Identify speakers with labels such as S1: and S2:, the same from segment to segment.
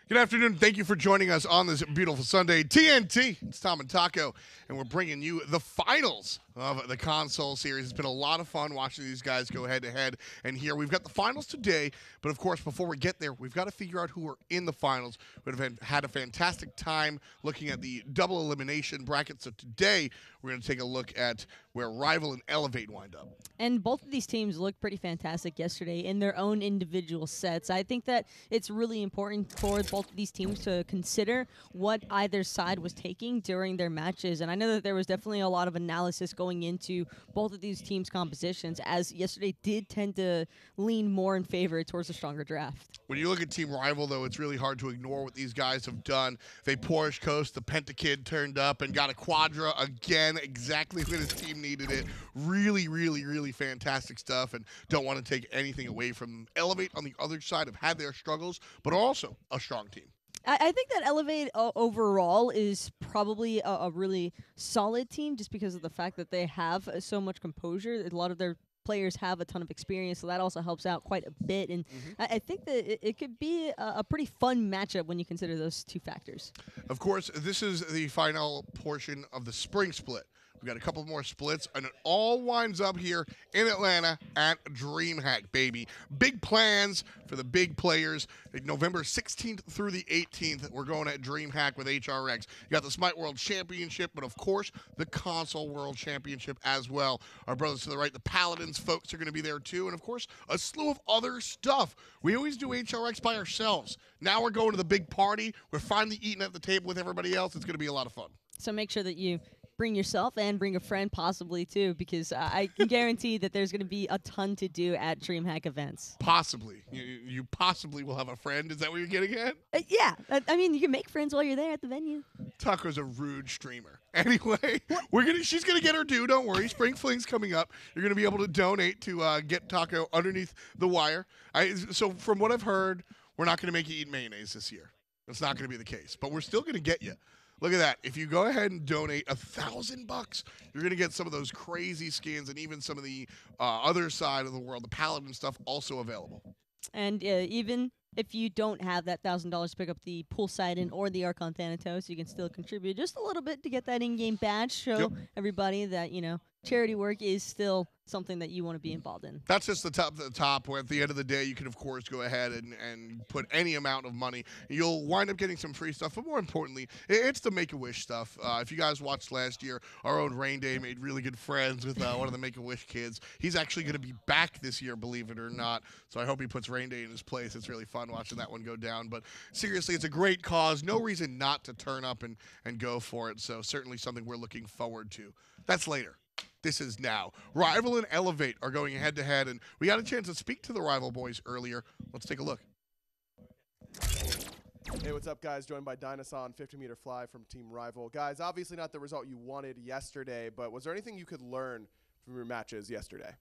S1: Good afternoon. Thank you for joining us on this beautiful Sunday. TNT, it's Tom and Taco, and we're bringing you the finals of the console series. It's been a lot of fun watching these guys go head-to-head, and here we've got the finals today, but of course, before we get there, we've got to figure out who are in the finals. We've had a fantastic time looking at the double elimination bracket, so today we're going to take a look at where Rival and Elevate wind up.
S2: And both of these teams looked pretty fantastic yesterday in their own individual sets. I think that it's really important for both of these teams to consider what either side was taking during their matches. And I know that there was definitely a lot of analysis going into both of these teams' compositions, as yesterday did tend to lean more in favor towards a stronger draft.
S1: When you look at Team Rival, though, it's really hard to ignore what these guys have done. They Porsche Coast, the Pentakid turned up and got a Quadra again, exactly when his team needed it. Really, really, really fantastic stuff, and don't want to take anything away from them. Elevate on the other side have had their struggles, but also a strong team.
S2: I think that Elevate overall is probably a really solid team just because of the fact that they have so much composure. A lot of their players have a ton of experience, so that also helps out quite a bit. And I think that it could be a pretty fun matchup when you consider those two factors.
S1: Of course, this is the final portion of the spring split. We've got a couple more splits, and it all winds up here in Atlanta at DreamHack, baby. Big plans for the big players. November 16th through the 18th, we're going at DreamHack with HRX. You got the Smite World Championship, but of course, the Console World Championship as well. Our brothers to the right, the Paladins folks, are going to be there too, and of course, a slew of other stuff. We always do HRX by ourselves. Now we're going to the big party. We're finally eating at the table with everybody else. It's going to be a lot of fun.
S2: So make sure that you bring yourself and bring a friend possibly too, because I can guarantee that there's going to be a ton to do at DreamHack events.
S1: Possibly. You possibly will have a friend. Is that what you're getting at?
S2: Yeah. I mean, you can make friends while you're there at the venue.
S1: Taco's a rude streamer. Anyway, she's gonna get her due. Don't worry. Spring Fling's coming up. You're gonna be able to donate to get Taco underneath the wire. So from what I've heard, we're not gonna make you eat mayonnaise this year. That's not gonna be the case. But we're still gonna get you. Look at that. If you go ahead and donate $1,000, you're going to get some of those crazy skins and even some of the other side of the world, the Paladin stuff, also available.
S2: And even if you don't have that $1,000 to pick up the Poseidon or the Archon Thanatos, you can still contribute just a little bit to get that in-game badge. Show everybody that, charity work is still something that you want to be involved in.
S1: That's just the top, where at the end of the day, you can, of course, go ahead and put any amount of money. You'll wind up getting some free stuff, but more importantly, it's the Make-A-Wish stuff. If you guys watched last year, our own Rain Day made really good friends with one of the Make-A-Wish kids. He's actually going to be back this year, believe it or not, so I hope he puts Rain Day in his place. It's really fun watching that one go down, but seriously, it's a great cause. No reason not to turn up and go for it, so certainly something we're looking forward to. That's later. This is now. Rival and Elevate are going head-to-head, and we got a chance to speak to the Rival boys earlier. Let's take a look.
S3: Hey, what's up, guys? Joined by DineOhSaw on 50-meter fly from Team Rival. Guys, obviously not the result you wanted yesterday, but was there anything you could learn from your matches yesterday?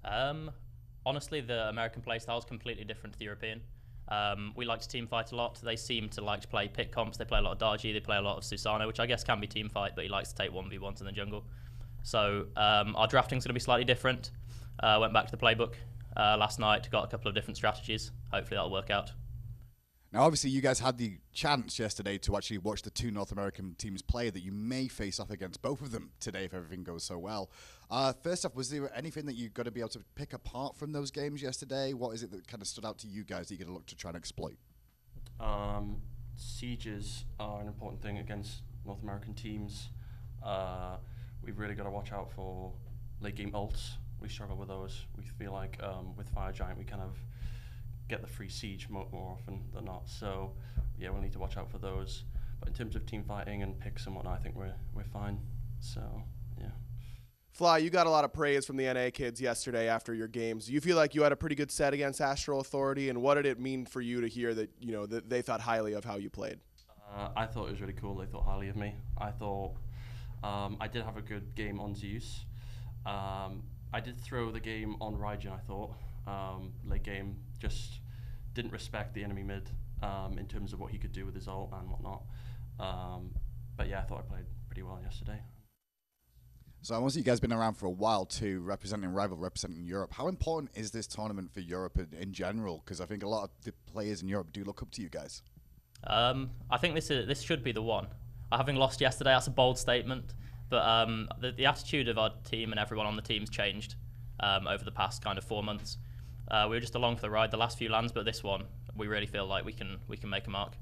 S4: Honestly, the American playstyle is completely different to the European. We like to team fight a lot. They seem to like to play pick comps. They play a lot of Darji. They play a lot of Susano, which I guess can be team fight, but he likes to take 1v1s in the jungle. So our drafting's going to be slightly different. Went back to the playbook last night, got a couple of different strategies. Hopefully that'll work out.
S5: Now, obviously, you guys had the chance yesterday to actually watch the two North American teams play that you may face off against both of them today if everything goes so well. First off, was there anything that you've got to be able to pick apart from those games yesterday? What is it that kind of stood out to you guys that you're going to look to try and exploit?
S6: Sieges are an important thing against North American teams. We've really got to watch out for late game ults. We struggle with those. We feel like with Fire Giant we kind of get the free siege more often than not. So yeah, we'll need to watch out for those. But in terms of team fighting and picks and whatnot, I think we're fine. So yeah.
S3: Fly, you got a lot of praise from the NA kids yesterday after your games. Do you feel like you had a pretty good set against Astral Authority, and what did it mean for you to hear that that they thought highly of how you played?
S6: I thought it was really cool. They thought highly of me. I thought I did have a good game on Zeus. I did throw the game on Raijin, I thought. Late game, just didn't respect the enemy mid in terms of what he could do with his ult and whatnot. But yeah, I thought I played pretty well yesterday.
S5: So obviously you guys have been around for a while too, representing Rival, representing Europe. How important is this tournament for Europe in general? Because I think a lot of the players in Europe do look up to you guys.
S4: I think this should be the one. Having lost yesterday, that's a bold statement, but the attitude of our team and everyone on the team's changed over the past kind of 4 months. We were just along for the ride the last few lands, but this one, we really feel like we can make a mark.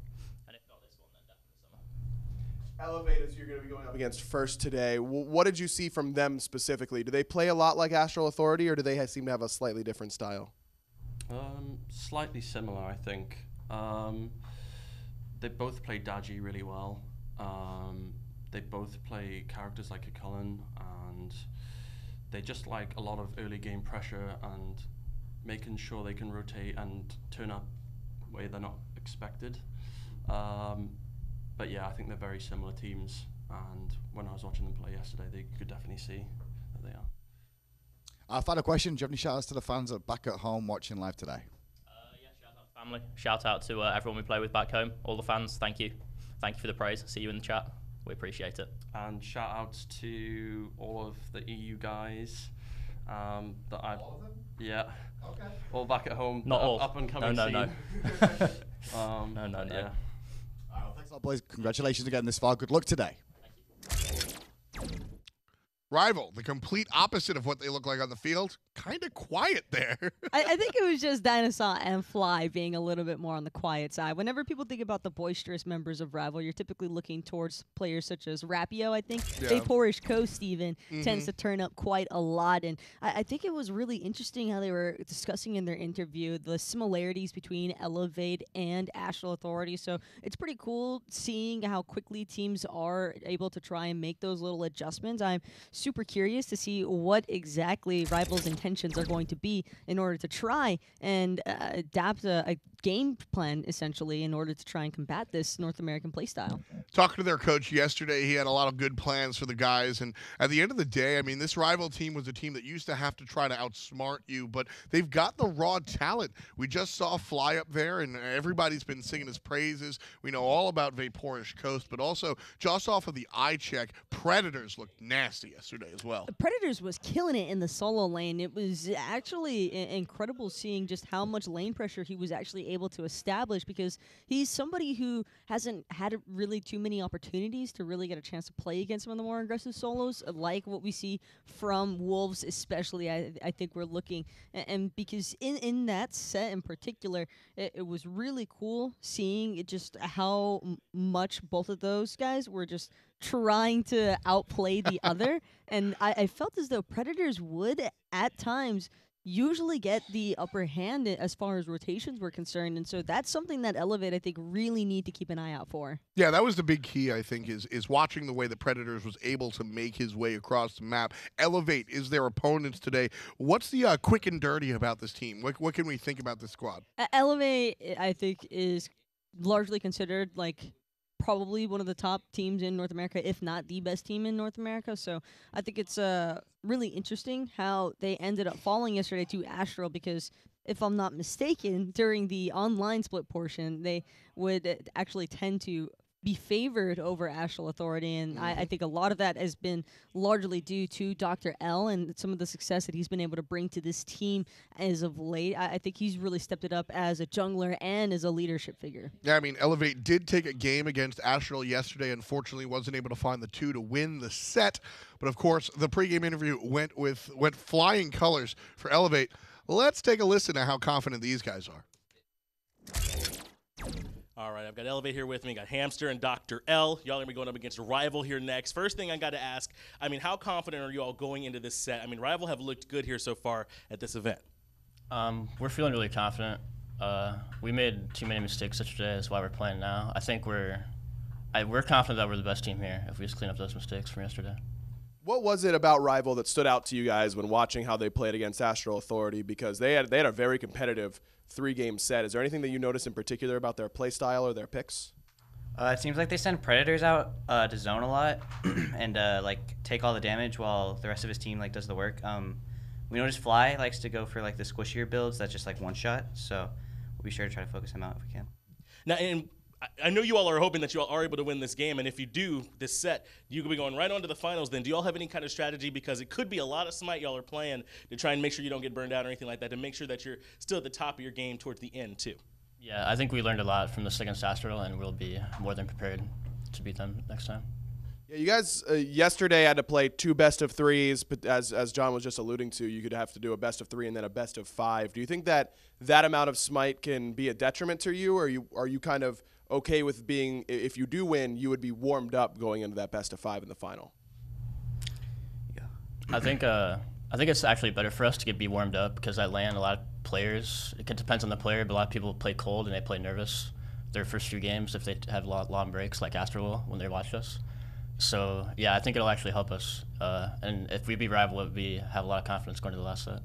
S4: And if not this one, then definitely summer.
S3: Elevators, you're going to be going up against first today. What did you see from them specifically? Do they play a lot like Astral Authority, or do they seem to have a slightly different style?
S6: Slightly similar, I think. They both play Daji really well. They both play characters like a Cullen, and they just like a lot of early game pressure and making sure they can rotate and turn up where they're not expected. But yeah, I think they're very similar teams, and when I was watching them play yesterday, they could definitely see that they are.
S5: Final question. Do you have any shout outs to the fans that are back at home watching live today?
S4: Yeah, shout out to family. Shout out to everyone we play with back home. All the fans, thank you. Thank you for the praise. See you in the chat. We appreciate it.
S6: And shout outs to all of the EU guys all of them? Yeah. Okay. All back at home.
S4: Not all.
S6: Up and coming.
S4: No.
S6: No.
S4: No.
S6: Yeah.
S5: All right, well, thanks a lot, boys. Congratulations again this far. Good luck today.
S1: Rival, the complete opposite of what they look like on the field. Kind of quiet there.
S2: I think it was just DineOhSaw and Fly being a little bit more on the quiet side. Whenever people think about the boisterous members of Rival, you're typically looking towards players such as Rapio, I think.
S1: Yeah.
S2: Vaporish Coast even tends to turn up quite a lot. And I think it was really interesting how they were discussing in their interview the similarities between Elevate and Astral Authority. So it's pretty cool seeing how quickly teams are able to try and make those little adjustments. I'm super curious to see what exactly Rival's intentions are going to be in order to try and adapt a game plan, essentially, in order to try and combat this North American playstyle.
S1: Talking to their coach yesterday, he had a lot of good plans for the guys, and at the end of the day, I mean, this Rival team was a team that used to have to try to outsmart you, but they've got the raw talent. We just saw Fly up there, and everybody's been singing his praises. We know all about Vaporish Coast, but also, just off of the eye check, Predators looked nasty yesterday as well.
S2: Predators was killing it in the solo lane. It was actually incredible seeing just how much lane pressure he was actually able to establish, because he's somebody who hasn't had really too many opportunities to really get a chance to play against some of the more aggressive solos, like what we see from Wolves especially. I think we're looking, and because in that set in particular, it was really cool seeing just how much both of those guys were just trying to outplay the other. And I felt as though Predators would, at times, usually get the upper hand as far as rotations were concerned. And so that's something that Elevate, I think, really need to keep an eye out for.
S1: Yeah, that was the big key, I think, is watching the way the Predators was able to make his way across the map. Elevate is their opponents today. What's the quick and dirty about this team? What can we think about this squad?
S2: Elevate, I think, is largely considered like probably one of the top teams in North America, if not the best team in North America. So I think it's really interesting how they ended up falling yesterday to Astral, because if I'm not mistaken, during the online split portion, they would actually tend to be favored over Astral Authority, and I think a lot of that has been largely due to DoctorL and some of the success that he's been able to bring to this team as of late. I think he's really stepped it up as a jungler and as a leadership figure.
S1: Yeah, I mean, Elevate did take a game against Astral yesterday. Unfortunately, wasn't able to find the two to win the set. But of course, the pregame interview went flying colors for Elevate. Let's take a listen to how confident these guys are.
S7: All right, I've got Elevate here with me. Got Hamster and DoctorL. Y'all are going to be going up against a Rival here next. First thing I got to ask, I mean, how confident are you all going into this set? I mean, Rival have looked good here so far at this event.
S4: We're feeling really confident. We made too many mistakes yesterday. That's why we're playing now. I think we're confident that we're the best team here if we just clean up those mistakes from yesterday.
S3: What was it about Rival that stood out to you guys when watching how they played against Astral Authority? Because they had a very competitive 3-game set. Is there anything that you noticed in particular about their play style or their picks?
S8: It seems like they send Predators out to zone a lot and like take all the damage while the rest of his team like does the work. We noticed Fly likes to go for like the squishier builds that's just like one shot, so we'll be sure to try to focus him out if we can.
S7: Now, and I know you all are hoping that you all are able to win this game, and if you do this set, you could be going right on to the finals then. Do you all have any kind of strategy, because it could be a lot of Smite y'all are playing, to try and make sure you don't get burned out or anything like that, to make sure that you're still at the top of your game towards the end too?
S4: Yeah, I think we learned a lot from this against Astral, and we'll be more than prepared to beat them next time.
S3: Yeah, you guys yesterday had to play 2 best-of-3s, but as John was just alluding to, you could have to do a best-of-3 and then a best-of-5. Do you think that amount of Smite can be a detriment to you, or are you kind of okay with being, if you do win, you would be warmed up going into that best-of-5 in the final?
S4: Yeah, I think it's actually better for us to be warmed up because at LAN a lot of players, it depends on the player, but a lot of people play cold and they play nervous their first few games if they have long breaks like Astro will when they watch us. So yeah, I think it'll actually help us. And if we beat Rival, have a lot of confidence going to the last set.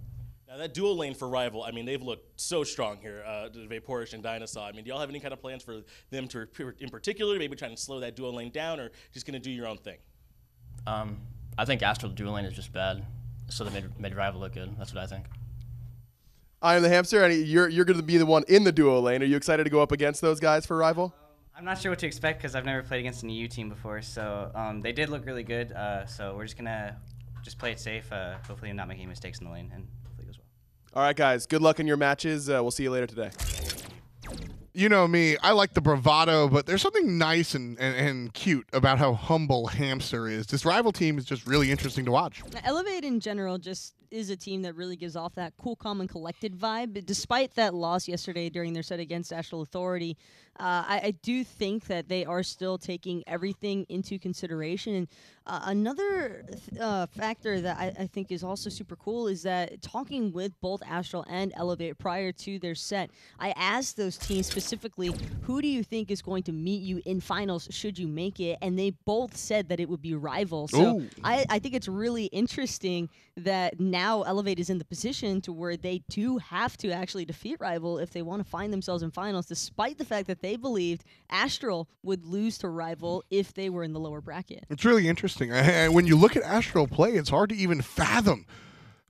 S7: Now that dual lane for Rival, I mean, they've looked so strong here, Vaporish and DineOhSaw. I mean, do y'all have any kind of plans for them to, in particular, maybe trying to slow that dual lane down, or just going to do your own thing?
S4: I think Astral dual lane is just bad, so they made Rival look good. That's what I think.
S3: IAmTheHamster, and you're going to be the one in the duo lane. Are you excited to go up against those guys for Rival?
S8: I'm not sure what to expect because I've never played against an EU team before. So they did look really good. So we're just going to play it safe. Hopefully not making mistakes in the lane, and hopefully it goes well.
S3: All right, guys. Good luck in your matches. We'll see you later today.
S1: You know me, I like the bravado, but there's something nice and cute about how humble Hamster is. This Rival team is just really interesting to watch.
S2: Elevate in general just is a team that really gives off that cool, calm, and collected vibe. But despite that loss yesterday during their set against Astral Authority, I do think that they are still taking everything into consideration. And another factor that I think is also super cool is that talking with both Astral and Elevate prior to their set, I asked those teams specifically, who do you think is going to meet you in finals should you make it? And they both said that it would be Rival. So I think it's really interesting that now Elevate is in the position to where they do have to actually defeat Rival if they want to find themselves in finals, despite the fact that they believed Astral would lose to Rival if they were in the lower bracket.
S1: It's really interesting. When you look at Astral play, it's hard to even fathom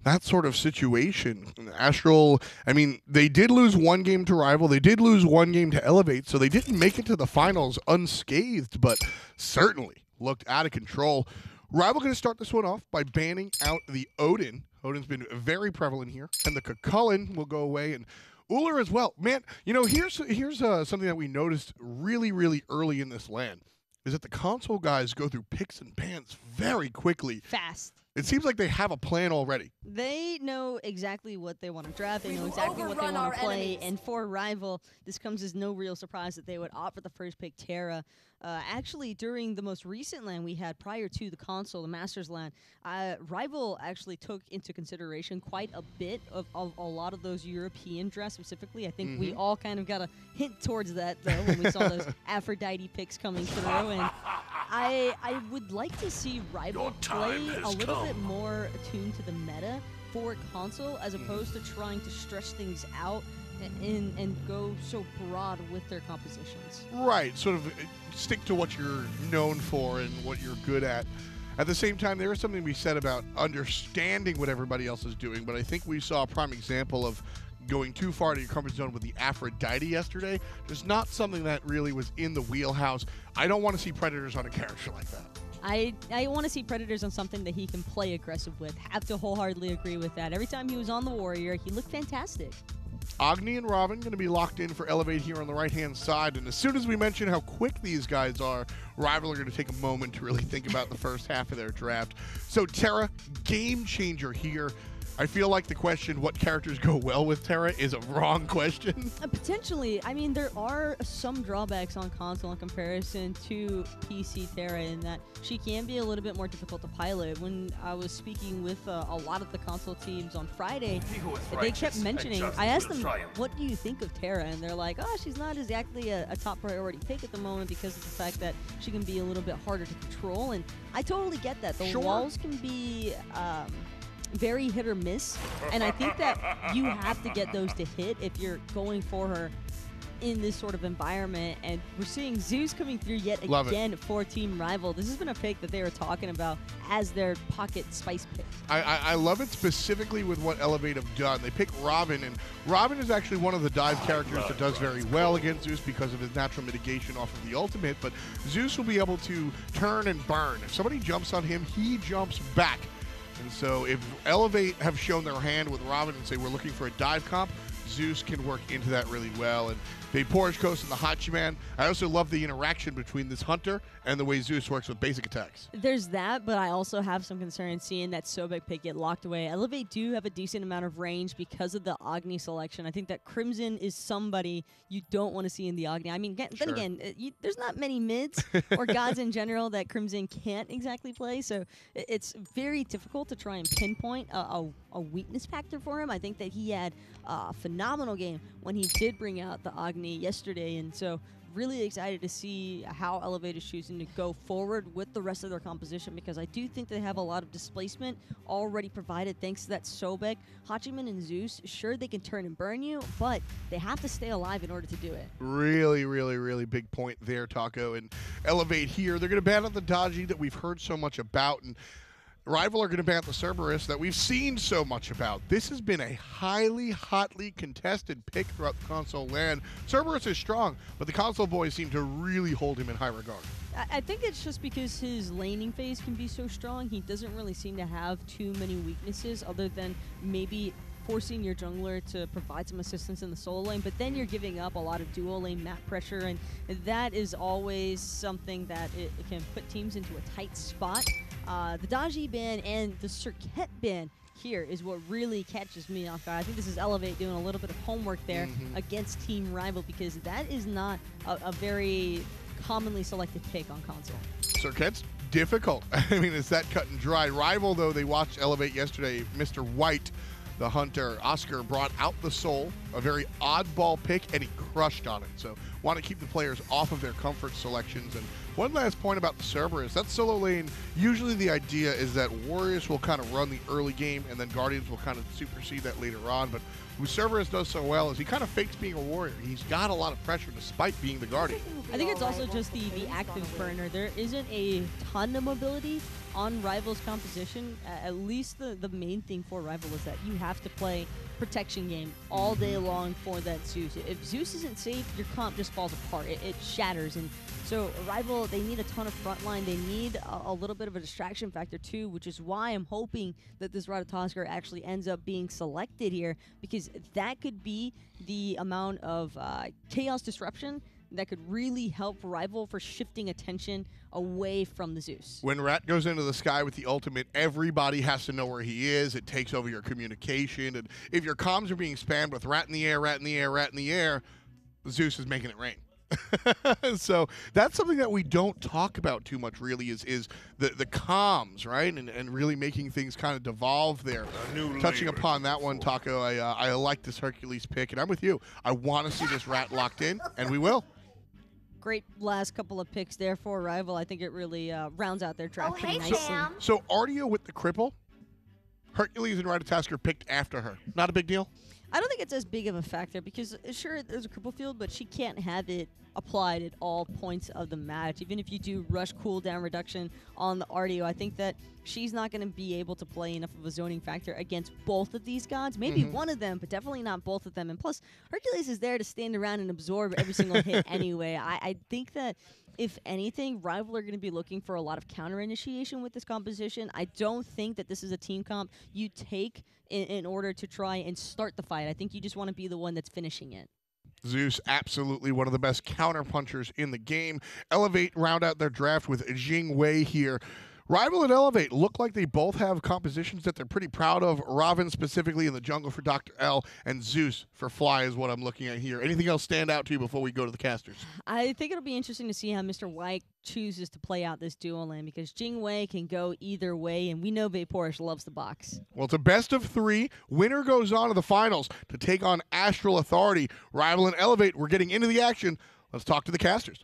S1: that sort of situation. Astral, I mean, they did lose 1 game to Rival. They did lose 1 game to Elevate, so they didn't make it to the finals unscathed, but certainly looked out of control. Rival going to start this one off by banning out the Odin. Odin's been very prevalent here. And the Cucullin will go away, and Uller as well. Man, you know, here's something that we noticed really, really early in this LAN, is that the console guys go through picks and bans very quickly.
S2: Fast.
S1: It seems like they have a plan already.
S2: They know exactly what they want to draft. They know exactly what they want to play. And for Rival, this comes as no real surprise that they would opt for the first pick, Terra. Actually, during the most recent LAN we had prior to the console, the Masters LAN, Rival actually took into consideration quite a bit of a lot of those European drafts specifically. I think we all kind of got a hint towards that, though, when we saw those Aphrodite picks coming through. And I would like to see Rival play a little bit more attuned to the meta for console as opposed to trying to stretch things out and go so broad with their compositions.
S1: Right, sort of stick to what you're known for and what you're good at. At the same time, there is something to be said about understanding what everybody else is doing, but I think we saw a prime example of going too far to your comfort zone with the Aphrodite yesterday. There's not something that really was in the wheelhouse. I don't want to see Predators on a character like that.
S2: I want to see Predators on something that he can play aggressive with. Have to wholeheartedly agree with that. Every time he was on the Warrior, he looked fantastic.
S1: Agni and Ravana going to be locked in for Elevate here on the right-hand side. And as soon as we mention how quick these guys are, Rival are going to take a moment to really think about the first half of their draft. So Terra, game changer here. I feel like the question, what characters go well with Terra, is a wrong question.
S2: Potentially. I mean, there are some drawbacks on console in comparison to PC Terra in that she can be a little bit more difficult to pilot. When I was speaking with a lot of the console teams on Friday, they kept mentioning, I asked them, what do you think of Terra? And they're like, oh, she's not exactly a top priority pick at the moment because of the fact that she can be a little bit harder to control. And I totally get that. The walls can be very hit or miss, and I think that you have to get those to hit if you're going for her in this sort of environment. And we're seeing Zeus coming through yet again for Team Rival. This has been a pick that they were talking about as their pocket spice pick.
S1: I love it specifically with what Elevate have done. They pick Robin, and Robin is actually one of the dive characters that does very well against Zeus because of his natural mitigation off of the ultimate, but Zeus will be able to turn and burn. If somebody jumps on him, he jumps back. And so if Elevate have shown their hand with Ravana and say we're looking for a dive comp, Zeus can work into that really well. And Vaporage Coast and the Hachiman. I also love the interaction between this Hunter and the way Zeus works with basic attacks.
S2: There's that, but I also have some concern seeing that Sobek pick get locked away. Elevate do have a decent amount of range because of the Agni selection. I think that Crimson is somebody you don't want to see in the Agni. I mean, then again, there's not many mids or gods in general that Crimson can't exactly play, so it's very difficult to try and pinpoint a weakness factor for him. I think that he had a phenomenal game when he did bring out the Agni yesterday, and so really excited to see how Elevate is choosing to go forward with the rest of their composition, because I do think they have a lot of displacement already provided thanks to that Sobek. Hachiman and Zeus, sure, they can turn and burn you, but they have to stay alive in order to do it.
S1: Really, really, really big point there, Taco. And Elevate here, they're going to ban out the Dodgy that we've heard so much about, and Rival are going to ban the Cerberus that we've seen so much about. This has been a hotly contested pick throughout the console land. Cerberus is strong, but the console boys seem to really hold him in high regard.
S2: I think it's just because his laning phase can be so strong. He doesn't really seem to have too many weaknesses other than maybe forcing your jungler to provide some assistance in the solo lane, but then you're giving up a lot of dual lane map pressure, and that is always something that it can put teams into a tight spot. The Dodgy ban and the Circuit ban here is what really catches me off guard. I think this is Elevate doing a little bit of homework there against Team Rival, because that is not a very commonly selected pick on console.
S1: Circuit's difficult. I mean, it's that cut and dry. Rival, though, they watched Elevate yesterday. Mr. White, the Hunter, Oscar, brought out the Soul, a very oddball pick, and he crushed on it. So want to keep the players off of their comfort selections. And one last point about the Cerberus, that solo lane, usually the idea is that Warriors will kind of run the early game and then Guardians will kind of supersede that later on. But what Cerberus does so well is he kind of fakes being a Warrior. He's got a lot of pressure despite being the Guardian.
S2: I think it's also just the active burner. There isn't a ton of mobility on Rival's composition. At least the main thing for Rival is that you have to play protection game all day long for that Zeus. If Zeus isn't safe, your comp just falls apart. It shatters. And so Rival, they need a ton of frontline. They need a little bit of a distraction factor too, which is why I'm hoping that this Ratatoskr actually ends up being selected here, because that could be the amount of chaos disruption that could really help Rival for shifting attention away from the Zeus.
S1: When Rat goes into the sky with the ultimate, everybody has to know where he is. It takes over your communication. And if your comms are being spammed with Rat in the air, Rat in the air, Rat in the air, Zeus is making it rain. So that's something that we don't talk about too much, really, is the comms, right? And really making things kind of devolve there. Touching upon that one, Taco, I like this Hercules pick, and I'm with you. I want to see this Rat locked in, and we will.
S2: Great last couple of picks there for Rival. I think it really rounds out their draft pretty nicely.
S1: So Artio with the cripple, Hercules and Ratatoskr picked after her. Not a big deal?
S2: I don't think it's as big of a factor because, sure, there's a cripple field, but she can't have it applied at all points of the match. Even if you do rush cooldown reduction on the Artio, I think that she's not going to be able to play enough of a zoning factor against both of these gods. Maybe one of them, but definitely not both of them. And plus, Hercules is there to stand around and absorb every single hit anyway. I think that, if anything, Rival are going to be looking for a lot of counter initiation with this composition. I don't think that this is a team comp you take in order to try and start the fight. I think you just want to be the one that's finishing it.
S1: Zeus, absolutely one of the best counter punchers in the game. Elevate round out their draft with Jing here. Rival and Elevate look like they both have compositions that they're pretty proud of. Ravana specifically in the jungle for DoctorL, and Zeus for Fly is what I'm looking at here. Anything else stand out to you before we go to the casters? I
S2: think it'll be interesting to see how Mr. White chooses to play out this dual lane, because Jing can go either way, and we know Vaporish loves the box.
S1: Well, it's a best of 3. Winner goes on to the finals to take on Astral Authority. Rival and Elevate, we're getting into the action. Let's talk to the casters.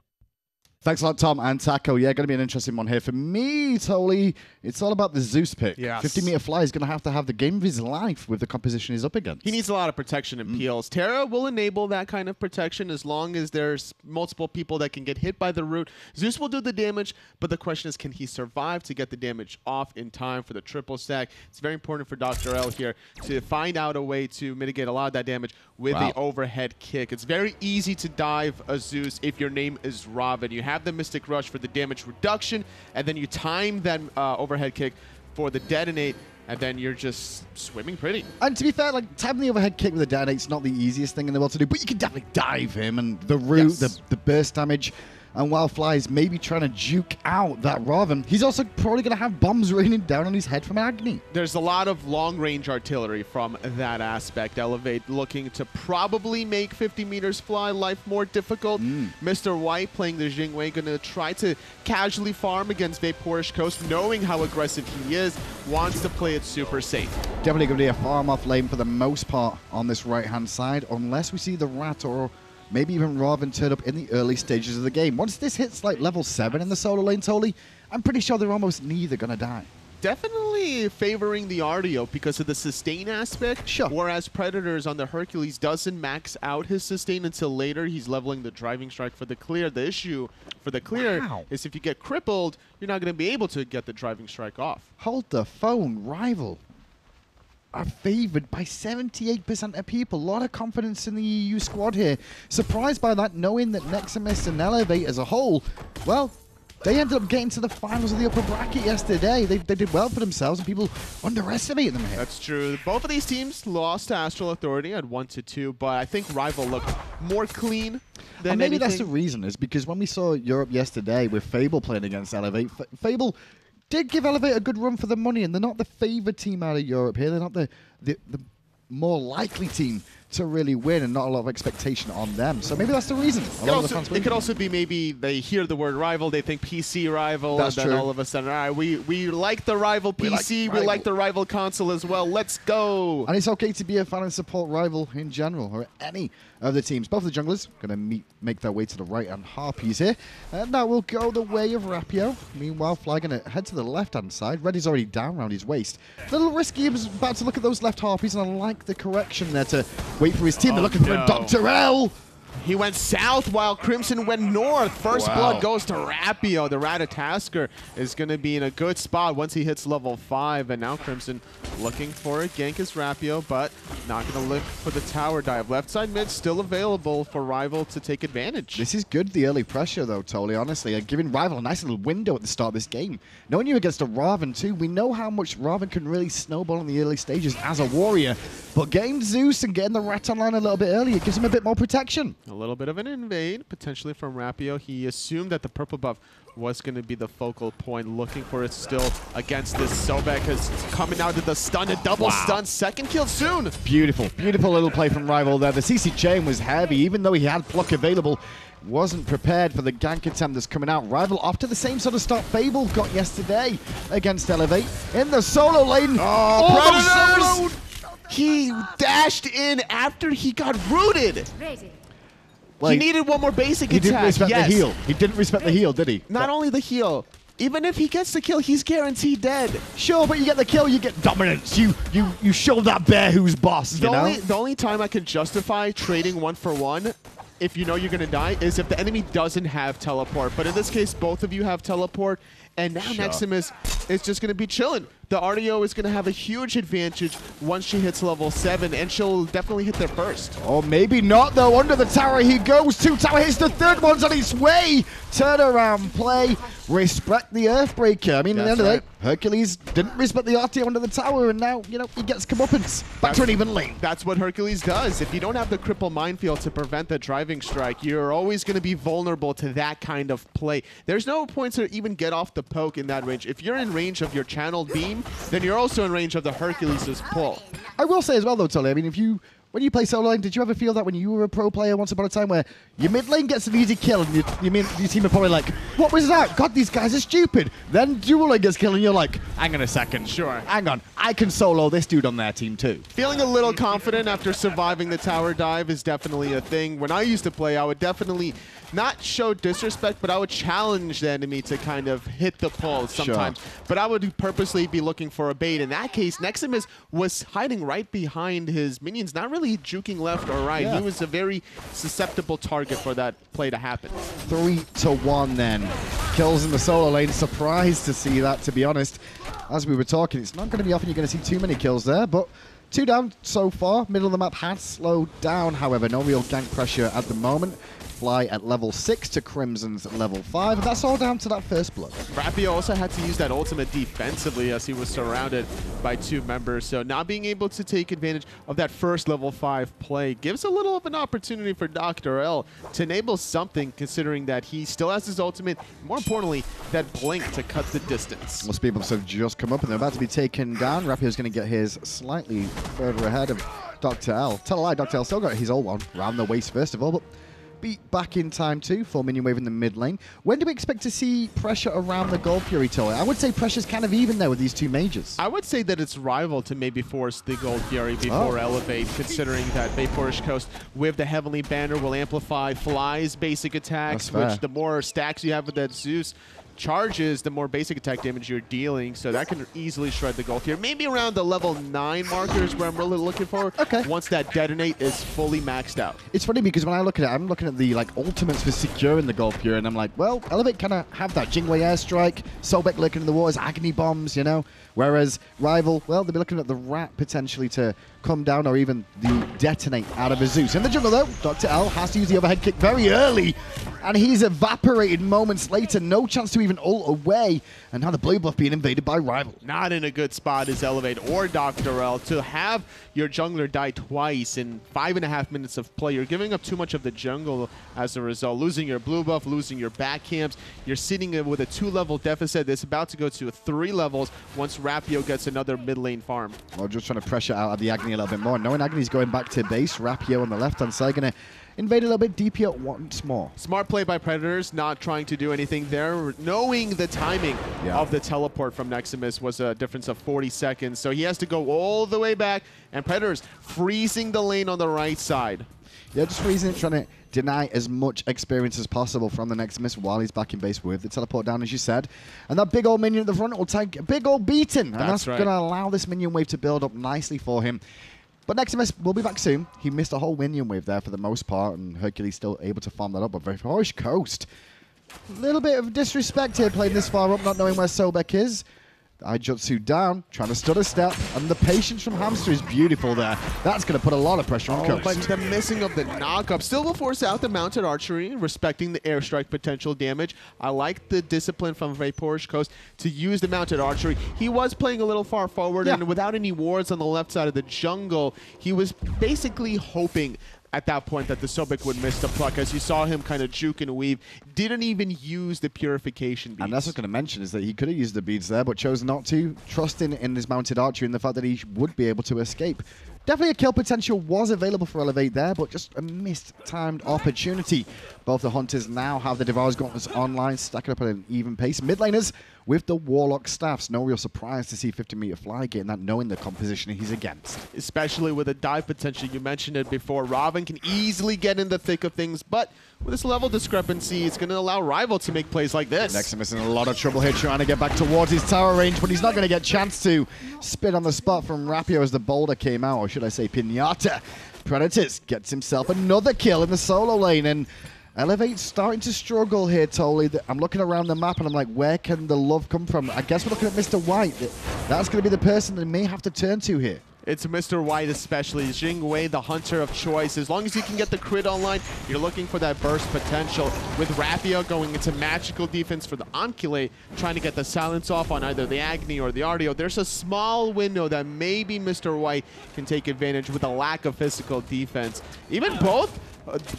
S5: Thanks a lot, Tom and Taco. Yeah, going to be an interesting one here. For me, Tolly, it's all about the Zeus pick.
S9: Yes.
S5: 50-meter fly is going to have the game of his life with the composition he's up against.
S9: He needs a lot of protection and peels. Terra will enable that kind of protection as long as there's multiple people that can get hit by the root. Zeus will do the damage, but the question is, can he survive to get the damage off in time for the triple stack? It's very important for DoctorL here to find out a way to mitigate a lot of that damage with the overhead kick. It's very easy to dive a Zeus if your name is Ravana. You have the Mystic Rush for the damage reduction, and then you time that overhead kick for the detonate. and then you're just swimming pretty.
S5: And to be fair, like, tapping the overhead kick with a detonate's not the easiest thing in the world to do, but you can definitely dive him, and the root, the burst damage. And while Fly's maybe trying to juke out that Raven, he's also probably going to have bombs raining down on his head from Agni.
S9: There's a lot of long-range artillery from that aspect. Elevate looking to probably make 50 meters fly life more difficult. Mr. White playing the Jing way, going to try to casually farm against Vaporish Coast, knowing how aggressive he is, wants to play it super safe.
S5: Definitely going to be a farm off lane for the most part on this right-hand side, unless we see the Rat or maybe even Raven turn up in the early stages of the game. Once this hits like level 7 in the solo lane, Tolly, I'm pretty sure they're almost neither going to die.
S9: Definitely favoring the Artio because of the sustain aspect.
S5: Sure.
S9: Whereas Predators on the Hercules doesn't max out his sustain until later. He's leveling the driving strike for the clear. The issue for the clear is if you get crippled, you're not going to be able to get the driving strike off.
S5: Hold the phone, Rival are favored by 78% of people. A lot of confidence in the EU squad here. Surprised by that, knowing that Nexamiss and Elevate as a whole, well, they ended up getting to the finals of the upper bracket yesterday. They did well for themselves, and people underestimate them here.
S9: That's true. Both of these teams lost to Astral Authority at 1-2, but I think Rival looked more clean than
S5: and maybe
S9: anything.
S5: that's the reason, is because when we saw Europe yesterday with Fable playing against Elevate, Fable did give Elevate a good run for the money, and they're not the favoured team out of Europe here. They're not the more likely team to really win, and not a lot of expectation on them. So maybe that's the reason.
S9: It could also be maybe they hear the word Rival, they think PC Rival,
S5: That's
S9: and then
S5: true.
S9: all of a sudden, all right, we like the Rival PC, we like the Rival console as well. Let's go.
S5: And it's okay to be a fan and support Rival in general, or any of the teams. Both of the junglers going to make their way to the right, and Harpies here. And that will go the way of Rapio. Meanwhile, Fly going to head to the left-hand side. Reddy's already down around his waist. A little risky. He was about to look at those left Harpies, and I like the correction there to wait for his team. They're looking for a DoctorL.
S9: He went south while Crimson went north. First blood goes to Rapio. The Ratatoskr is going to be in a good spot once he hits level 5. And now Crimson looking for a gank as Rapio, but not going to look for the tower dive. Left side mid still available for Rival to take advantage.
S5: This is good, the early pressure, though, totally, honestly. Giving Rival a nice little window at the start of this game. Knowing you're against a Raven, too, we know how much Raven can really snowball in the early stages as a warrior. But getting Zeus and getting the Rat online a little bit earlier gives him a bit more protection.
S9: A little bit of an invade, potentially from Rapio. He assumed that the purple buff was going to be the focal point, looking for it still against this. Sobek is coming out to the stun, a double stun, second kill soon.
S5: Beautiful, beautiful little play from Rival there. The CC chain was heavy, even though he had pluck available. Wasn't prepared for the gank attempt that's coming out. Rival off to the same sort of start Fable got yesterday against Elevate in the solo lane.
S9: Oh, Predators! He dashed in after he got rooted.
S5: Like,
S9: he needed one more basic
S5: he
S9: attack.
S5: didn't respect the heal. He didn't respect the heal, did he?
S9: Not only the heal. Even if he gets the kill, he's guaranteed dead.
S5: Sure, but you get the kill, you get dominance. You show that bear who's boss,
S9: The only time I can justify trading 1-for-1 if you know you're going to die is if the enemy doesn't have teleport. But in this case, both of you have teleport, and now Nexamiss is just going to be chilling. The Artio is going to have a huge advantage once she hits level 7, and she'll definitely hit there first.
S5: Or maybe not, though. Under the tower he goes. 2 tower hits, the third one's on its way. Turn around play. Respect the Earthbreaker. I mean, at the end of the day, Hercules didn't respect the Artio under the tower, and now, you know, he gets comeuppance. Back to an even lane.
S9: That's what Hercules does. If you don't have the cripple minefield to prevent the driving strike, you're always going to be vulnerable to that kind of play. There's no point to even get off the poke in that range. If you're in range of your channeled beam, then you're also in range of the Hercules' pull.
S5: I will say as well, though, Tully, I mean, when you play solo lane, did you ever feel that when you were a pro player once upon a time where your mid lane gets an easy kill and your team are probably like, what was that? God, these guys are stupid. Then dual lane gets killed and you're like, hang on a second.
S9: Sure.
S5: Hang on. I can solo this dude on their team too.
S9: Feeling a little confident after surviving the tower dive is definitely a thing. When I used to play, I would definitely not show disrespect, but I would challenge the enemy to kind of hit the pull sometimes. Sure. But I would purposely be looking for a bait. In that case, Nexamiss was hiding right behind his minions, not really juking left or right. Yeah. He was a very susceptible target for that play to happen.
S5: 3-1 then. Kills in the solo lane. Surprised to see that, to be honest. As we were talking, it's not going to be often you're going to see too many kills there, but 2 down so far. Middle of the map has slowed down, however. No real gank pressure at the moment. Fly at level 6 to Crimson's level 5. And that's all down to that first blood.
S9: Rapio also had to use that ultimate defensively as he was surrounded by 2 members. So not being able to take advantage of that first level 5 play gives a little of an opportunity for DoctorL to enable something, considering that he still has his ultimate. More importantly, that blink to cut the distance.
S5: Well, speed bumps have just come up and they're about to be taken down. Rapio's going to get his slightly further ahead of DoctorL. Tell a lie, DoctorL still got his old one round the waist first of all, but beat back in time too for minion wave in the mid lane. When do we expect to see pressure around the Gold Fury tower? I would say pressure's kind of even there with these 2 majors.
S9: I would say that it's rival to maybe force the Gold Fury before Elevate, considering that Vaporish Coast with the Heavenly Banner will amplify Fly's basic attacks, which the more stacks you have with that Zeus charges, the more basic attack damage you're dealing, so that can easily shred the Gold Fury. Maybe around the level 9 markers where I'm really looking for.
S5: Okay.
S9: Once that detonate is fully maxed out.
S5: It's funny because when I look at it, I'm looking at the ultimates for securing the Gold Fury, and I'm like, well, Elevate kind of have that Jing airstrike, Sobek looking in the waters, Agni bombs, you know. Whereas Rival, well, they'll be looking at the Rat potentially to come down or even the detonate out of a Zeus. In the jungle, though, DoctorL has to use the overhead kick very early, and he's evaporated moments later. No chance to even ult away, and now the blue buff being invaded by Rival.
S9: Not in a good spot is Elevate or DoctorL to have your jungler die twice in 5.5 minutes of play. You're giving up too much of the jungle as a result, losing your blue buff, losing your back camps. You're sitting with a 2-level deficit that's about to go to 3 levels once Rapio gets another mid lane farm.
S5: Well, just trying to pressure out of the Agni a little bit more. Knowing Agni's going back to base, Rapio on the left-hand side going to invade a little bit deeper once more.
S9: Smart play by Predators, not trying to do anything there. Knowing the timing of the teleport from Nexamiss was a difference of 40 seconds, so he has to go all the way back, and Predators freezing the lane on the right side.
S5: Yeah, just freezing it, trying to deny as much experience as possible from the Nexamiss while he's back in base with the teleport down, as you said. And that big old minion at the front will take a big old beating, and that's going to allow this minion wave to build up nicely for him. But Nexamiss will be back soon. He missed a whole minion wave there for the most part, and Hercules still able to farm that up. But Vaporish Coast, a little bit of disrespect here playing this far up, not knowing where Sobek is. Ijutsu down, trying to stutter step, and the patience from Hamster is beautiful there. That's going to put a lot of pressure on Coast.
S9: But the missing of the knock-up still will force out the mounted archery, respecting the airstrike potential damage. I like the discipline from Vaporish Coast to use the mounted archery. He was playing a little far forward, and without any wards on the left side of the jungle, he was basically hoping at that point that the Sobek would miss the pluck, as you saw him kind of juke and weave. Didn't even use the purification beads.
S5: And that's what I was going to mention, is that he could have used the beads there, but chose not to, trusting in his mounted archery and the fact that he would be able to escape. Definitely a kill potential was available for Elevate there, but just a missed-timed opportunity. Both the Hunters now have the Devourer's Gauntlets online, stacking up at an even pace. Mid laners with the Warlock staffs. No real surprise to see 50-meter Fly getting that, knowing the composition he's against.
S9: Especially with a dive potential. You mentioned it before. Ravana can easily get in the thick of things, but with this level discrepancy, it's going to allow Rival to make plays like this.
S5: Nexamiss in a lot of trouble here, trying to get back towards his tower range, but he's not going to get a chance to. Spit on the spot from Rapio as the boulder came out, or should I say Pinata. Predators gets himself another kill in the solo lane, and Elevate's starting to struggle here, totally. I'm looking around the map, and I'm like, where can the love come from? I guess we're looking at Mr. White. That's going to be the person they may have to turn to here.
S9: It's Mr. White especially. Jing Wei, the hunter of choice. As long as you can get the crit online, you're looking for that burst potential. With Rapio going into magical defense for the Ankile, trying to get the silence off on either the Agni or the Artio, there's a small window that maybe Mr. White can take advantage with a lack of physical defense. Even both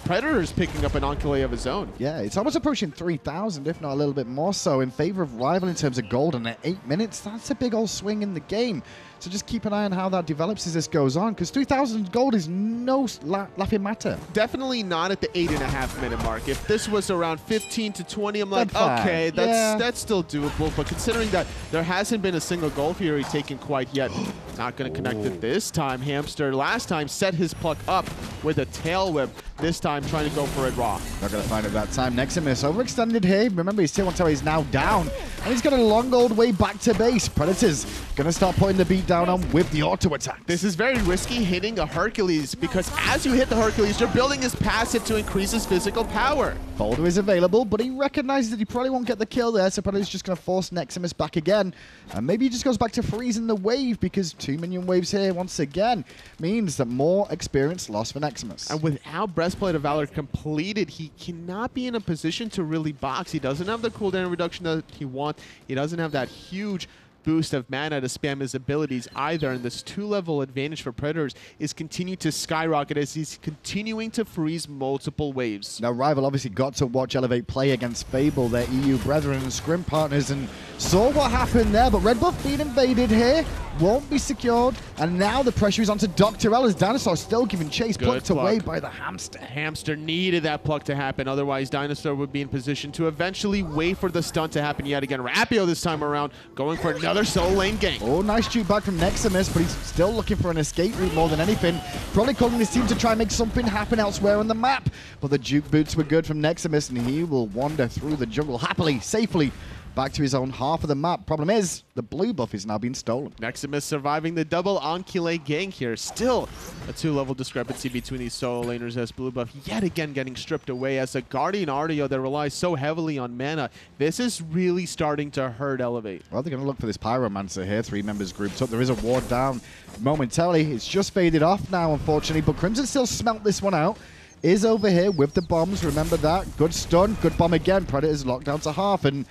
S9: Predators picking up an Ankile of his own.
S5: Yeah, it's almost approaching 3,000, if not a little bit more so, in favor of Rival in terms of gold. And at 8 minutes, that's a big old swing in the game. So just keep an eye on how that develops as this goes on, because 3,000 gold is no laughing matter.
S9: Definitely not at the 8.5 minute mark. If this was around 15 to 20, I'm like, okay, that's still doable. But considering that there hasn't been a single Gold Fury taken quite yet, not going to connect it this time. Hamster last time set his pluck up with a tail whip. This time trying to go for it raw.
S5: Not going to find it that time. Nexamiss overextended here. Remember, his tier 1 tower is now down, and he's got a long old way back to base. Predators Gonna start putting the beat down on with the auto attack.
S9: This is very risky hitting a Hercules because as you hit the Hercules, you're building his passive to increase his physical power.
S5: Boulder is available, but he recognizes that he probably won't get the kill there, so probably he's just going to force Nexamiss back again. And maybe he just goes back to freezing the wave because 2 minion waves here once again means that more experience lost for Nexamiss.
S9: And without Breastplate of Valor completed, he cannot be in a position to really box. He doesn't have the cooldown reduction that he wants. He doesn't have that huge boost of mana to spam his abilities either, and this 2-level advantage for Predators is continuing to skyrocket as he's continuing to freeze multiple waves.
S5: Now, Rival obviously got to watch Elevate play against Fable, their EU brethren and scrim partners, and saw what happened there, but red buff being invaded here won't be secured, and now the pressure is onto DoctorL as DineOhSaw still giving chase, plucked away by the Hamster.
S9: Hamster needed that pluck to happen, otherwise DineOhSaw would be in position to eventually wait for the stunt to happen yet again. Rapio this time around going for another solo lane gank.
S5: Oh, nice juke back from Nexamiss, but he's still looking for an escape route more than anything. Probably calling his team to try and make something happen elsewhere on the map, but the juke boots were good from Nexamiss, and he will wander through the jungle happily, safely, back to his own half of the map. Problem is, the blue buff is now being stolen.
S9: Nexamiss surviving the double Ankile gank here. Still a 2-level discrepancy between these solo laners as blue buff yet again getting stripped away as a Guardian Artio that relies so heavily on mana. This is really starting to hurt Elevate.
S5: Well, they're going to look for this Pyromancer here. 3 members grouped up. There is a ward down momentarily. It's just faded off now, unfortunately, but Crimson still smelt this one out. Is over here with the bombs. Remember that. Good stun. Good bomb again. Predators locked down to half, and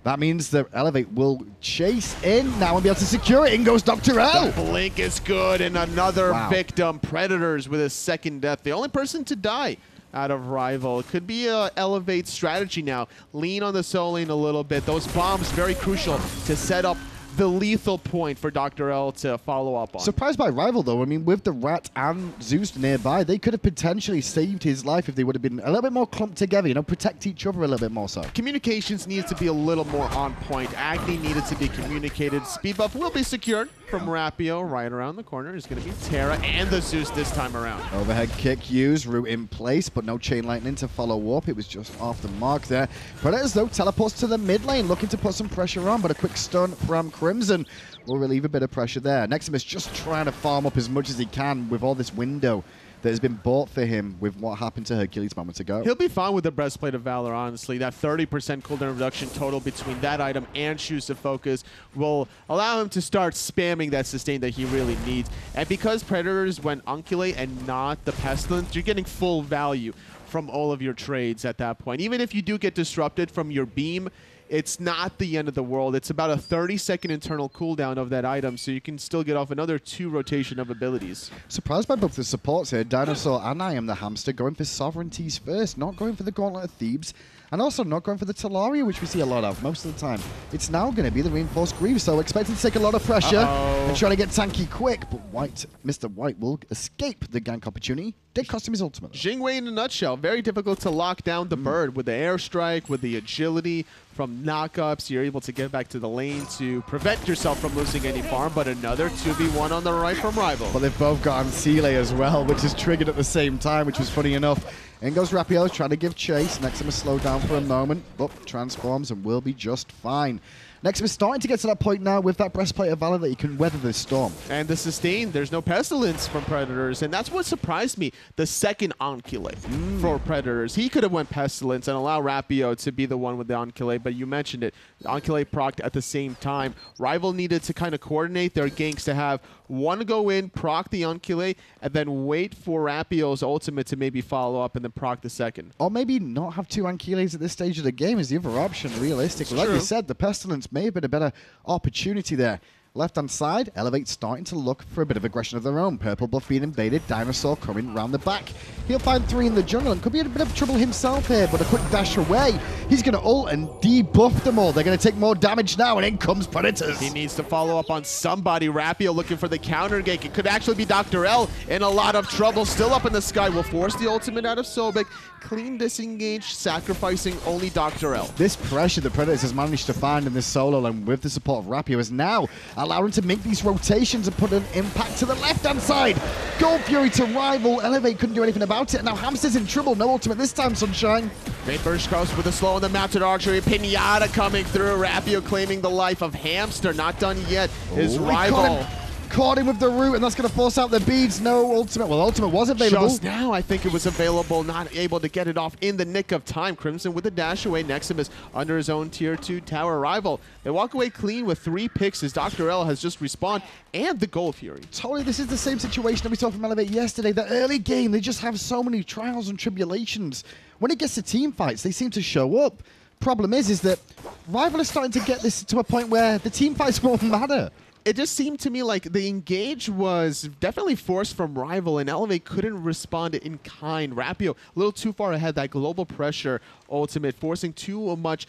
S5: that means that Elevate will chase in now and be able to secure it. In goes DoctorL.
S9: The blink is good, and another victim. Predators with a second death. The only person to die out of Rival. It could be a Elevate strategy now. Lean on the solo lane a little bit. Those bombs very crucial to set up the lethal point for DoctorL to follow up on.
S5: Surprised by Rival, though. I mean, with the Rat and Zeus nearby, they could have potentially saved his life if they would have been a little bit more clumped together, you know, protect each other a little bit more so.
S9: Communications needs to be a little more on point. Agni needed to be communicated. Speed buff will be secured from Rapio. Right around the corner is going to be Terra and the Zeus this time around.
S5: Overhead kick used, root in place, but no chain lightning to follow up. It was just off the mark there. Predators, though, teleports to the mid lane, looking to put some pressure on, but a quick stun from Crimson will relieve a bit of pressure there. Nexamiss just trying to farm up as much as he can with all this window that has been bought for him with what happened to Hercules moments ago.
S9: He'll be fine with the Breastplate of Valor, honestly. That 30% cooldown reduction total between that item and Shoes of Focus will allow him to start spamming that sustain that he really needs. And because Predators went Unculate and not the Pestilence, you're getting full value from all of your trades at that point. Even if you do get disrupted from your beam, it's not the end of the world. It's about a 30-second internal cooldown of that item, so you can still get off another 2 rotation of abilities.
S5: Surprised by both the supports here. DineOhSaw and IAmTheHamster going for sovereignties first, not going for the Gauntlet of Thebes, and also not going for the Talaria, which we see a lot of most of the time. It's now going to be the Reinforced Greaves, so expecting to take a lot of pressure and trying to get tanky quick, but Mr. White will escape the gank opportunity. Did cost him his ultimate.
S9: Jing Wei in a nutshell. Very difficult to lock down the bird with the airstrike, with the agility from knockups. You're able to get back to the lane to prevent yourself from losing any farm, but another 2v1 on the right from Rival.
S5: But they've both got Ancile as well, which is triggered at the same time, which was funny enough. In goes Rapio, trying to give chase. Nexamiss slowed down for a moment, but transforms and will be just fine. Nexamiss starting to get to that point now with that Breastplate of Valor that he can weather this storm.
S9: And the sustain, there's no Pestilence from Predators, and that's what surprised me. The second Ankile for Predators. He could have went Pestilence and allow Rapio to be the one with the Ankile, but you mentioned it. Ankile procced at the same time. Rival needed to kind of coordinate their ganks to have one go in, proc the Ankile, and then wait for Rapio's ultimate to maybe follow up and then proc the second.
S5: Or maybe not have 2 Ankiles at this stage of the game is the other option, realistically. Like you said, the Pestilence may have been a better opportunity there. Left-hand side, Elevate starting to look for a bit of aggression of their own. Purple buff being invaded, DineOhSaw coming round the back. He'll find 3 in the jungle and could be in a bit of trouble himself here, but a quick dash away. He's going to ult and debuff them all. They're going to take more damage now, and in comes Predators.
S9: He needs to follow up on somebody. Rapio looking for the counter gank. It could actually be DoctorL in a lot of trouble. Still up in the sky. Will force the ultimate out of Sobek. Clean disengage, sacrificing only DoctorL.
S5: This pressure the Predators has managed to find in this solo lane with the support of Rapio is now
S10: allow him to make these rotations and put an impact to the left-hand side. Gold Fury to Rival. Elevate couldn't do anything about it. Now Hamster's in trouble. No ultimate this time, Sunshine.
S9: Main burst cross with a slow on the mounted archery. Pinata coming through. Rapio claiming the life of Hamster. Not done yet. His rival.
S10: Caught him with the root, and that's going to force out the beads. No ultimate. Well, ultimate was available.
S9: Just now, I think it was available. Not able to get it off in the nick of time. Crimson with a dash away. Nexamiss under his own tier 2 tower. Rival. They walk away clean with 3 picks as DoctorL has just respawned and the Gold Fury.
S10: Totally, this is the same situation that we saw from Elevate yesterday. The early game, they just have so many trials and tribulations. When it gets to team fights, they seem to show up. Problem is that Rival is starting to get this to a point where the team fights won't matter.
S9: It just seemed to me like the engage was definitely forced from Rival, and Elevate couldn't respond in kind. Rapio a little too far ahead, that global pressure ultimate, forcing too much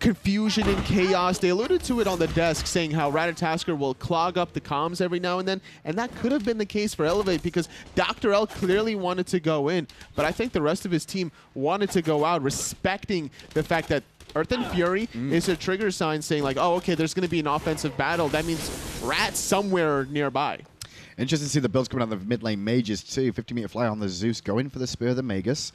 S9: confusion and chaos. They alluded to it on the desk, saying how Ratatoskr will clog up the comms every now and then, and that could have been the case for Elevate because DoctorL clearly wanted to go in, but I think the rest of his team wanted to go out, respecting the fact that Earth and Fury is a trigger sign saying like, oh, okay, there's going to be an offensive battle. That means Rat's somewhere nearby.
S10: Interesting to see the builds coming out of the mid lane mages too. 50-meter fly on the Zeus, going for the Spear of the Magus.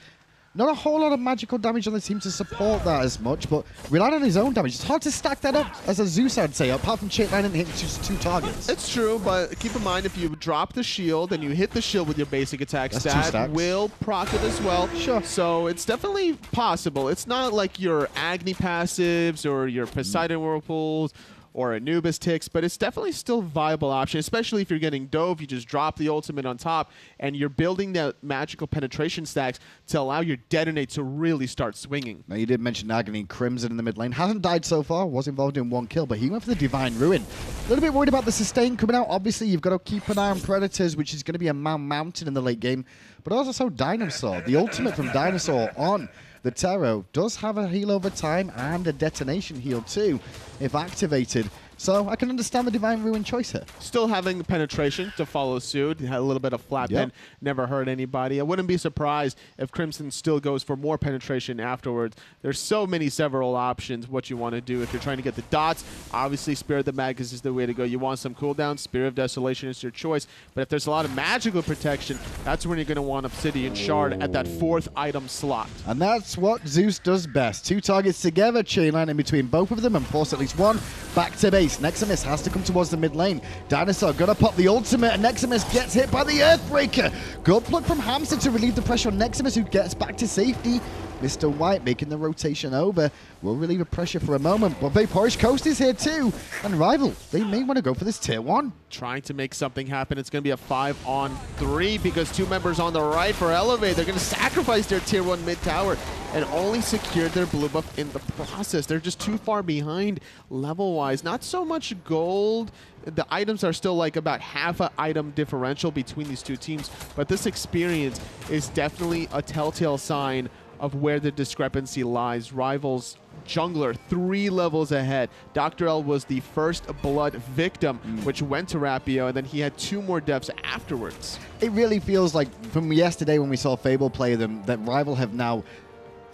S10: Not a whole lot of magical damage on the team to support that as much, but relying on his own damage. It's hard to stack that up as a Zeus, I'd say, apart from Chain Line and hitting just 2 targets.
S9: It's true, but keep in mind, if you drop the shield and you hit the shield with your basic attack, that will proc it as well.
S10: Sure.
S9: So it's definitely possible. It's not like your Agni passives or your Poseidon Whirlpools or Anubis ticks, but it's definitely still a viable option, especially if you're getting dove, you just drop the ultimate on top, and you're building that magical penetration stacks to allow your detonate to really start swinging.
S10: Now, you did mention Agni. Crimson in the mid lane. Hasn't died so far, was involved in 1 kill, but he went for the Divine Ruin. A little bit worried about the sustain coming out. Obviously, you've got to keep an eye on Predators, which is going to be a mountain in the late game, but also DineOhSaw. The ultimate from DineOhSaw on the Terra does have a heal over time and a detonation heal too, if activated. So I can understand the Divine Ruin choice here.
S9: Still having the penetration to follow suit. Had a little bit of flat pen, never hurt anybody. I wouldn't be surprised if Crimson still goes for more penetration afterwards. There's so many several options what you want to do. If you're trying to get the dots, obviously Spear of the Magus is the way to go. You want some cooldown, Spear of Desolation is your choice. But if there's a lot of magical protection, that's when you're going to want Obsidian Shard at that 4th item slot.
S10: And that's what Zeus does best. 2 targets together, chain line in between both of them, and force at least 1 back to base. Nexamiss has to come towards the mid lane. DineOhSaw gonna pop the ultimate, and Nexamiss gets hit by the Earthbreaker. Good plug from Hamster to relieve the pressure on Nexamiss, who gets back to safety. Mr. White making the rotation over. Will relieve the pressure for a moment, but Vaporish Coast is here too. And Rival, they may want to go for this tier 1.
S9: Trying to make something happen. It's going to be a 5-on-3 because 2 members on the right for Elevate. They're going to sacrifice their tier 1 mid tower and only secured their blue buff in the process. They're just too far behind level-wise. Not so much gold. The items are still like about half an item differential between these 2 teams, but this experience is definitely a telltale sign of where the discrepancy lies. Rivals jungler 3 levels ahead. DoctorL was the first blood victim, which went to Rapio, and then he had 2 more deaths afterwards.
S10: It really feels like from yesterday when we saw Fable play them, that Rival have now...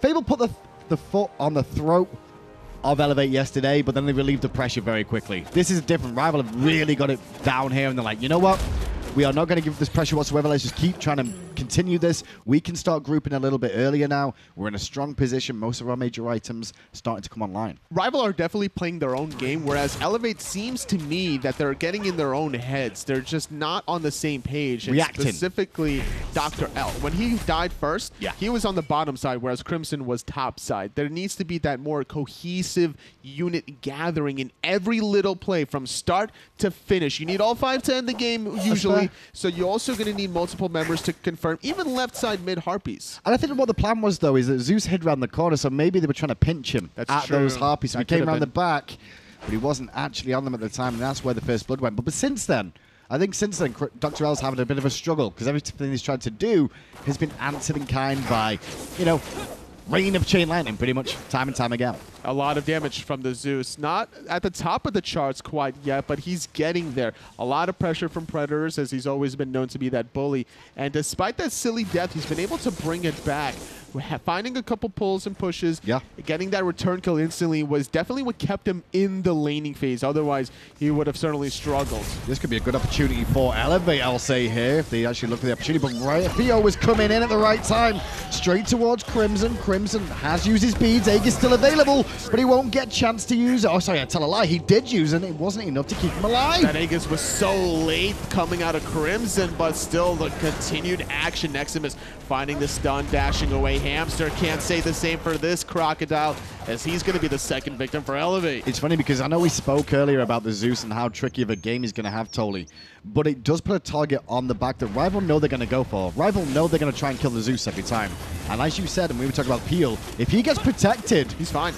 S10: Fable put the foot on the throat of Elevate yesterday, but then they relieved the pressure very quickly. This is different. Rival have really got it down here, and they're like, you know what? We are not going to give this pressure whatsoever. Let's just keep trying to continue this. We can start grouping a little bit earlier now. We're in a strong position. Most of our major items starting to come online.
S9: Rival are definitely playing their own game, whereas Elevate seems to me that they're getting in their own heads. They're just not on the same page. And
S10: reacting.
S9: Specifically, DoctorL. When he died first, he was on the bottom side, whereas Crimson was top side. There needs to be that more cohesive unit gathering in every little play from start to finish. You need all 5 to end the game, usually. So you're also going to need multiple members to confirm, even left side mid Harpies.
S10: And I think what the plan was, though, is that Zeus hid around the corner, so maybe they were trying to pinch him at those Harpies. So he came around the back, but he wasn't actually on them at the time, and that's where the first blood went. But since then, I think DoctorL's having a bit of a struggle, because everything he's tried to do has been answered in kind by, you know, rain of chain lightning pretty much time and time again.
S9: A lot of damage from the Zeus. Not at the top of the charts quite yet, but he's getting there. A lot of pressure from Predators, as he's always been known to be that bully. And despite that silly death, he's been able to bring it back. finding a couple pulls and pushes,
S10: Yeah.
S9: getting that return kill instantly was definitely what kept him in the laning phase. Otherwise, he would have certainly struggled.
S10: This could be a good opportunity for Elevate, I'll say here, if they actually look for the opportunity. But Rapio was coming in at the right time, straight towards Crimson. Crimson has used his beads. Egg is still available, but he won't get chance to use it. Oh, sorry, I tell a lie. He did use it. It wasn't enough to keep him alive.
S9: That Aegis was so late coming out of Crimson, but still the continued action. Nexamiss finding the stun, dashing away. Hamster can't say the same for this Crocodile, as he's going to be the second victim for Elevate.
S10: It's funny because I know we spoke earlier about the Zeus and how tricky of a game he's going to have, Tolly, but it does put a target on the back that Rival know they're going to go for. Rival know they're going to try and kill the Zeus every time. And as you said, and we were talking about Peel, if he gets protected,
S9: he's fine.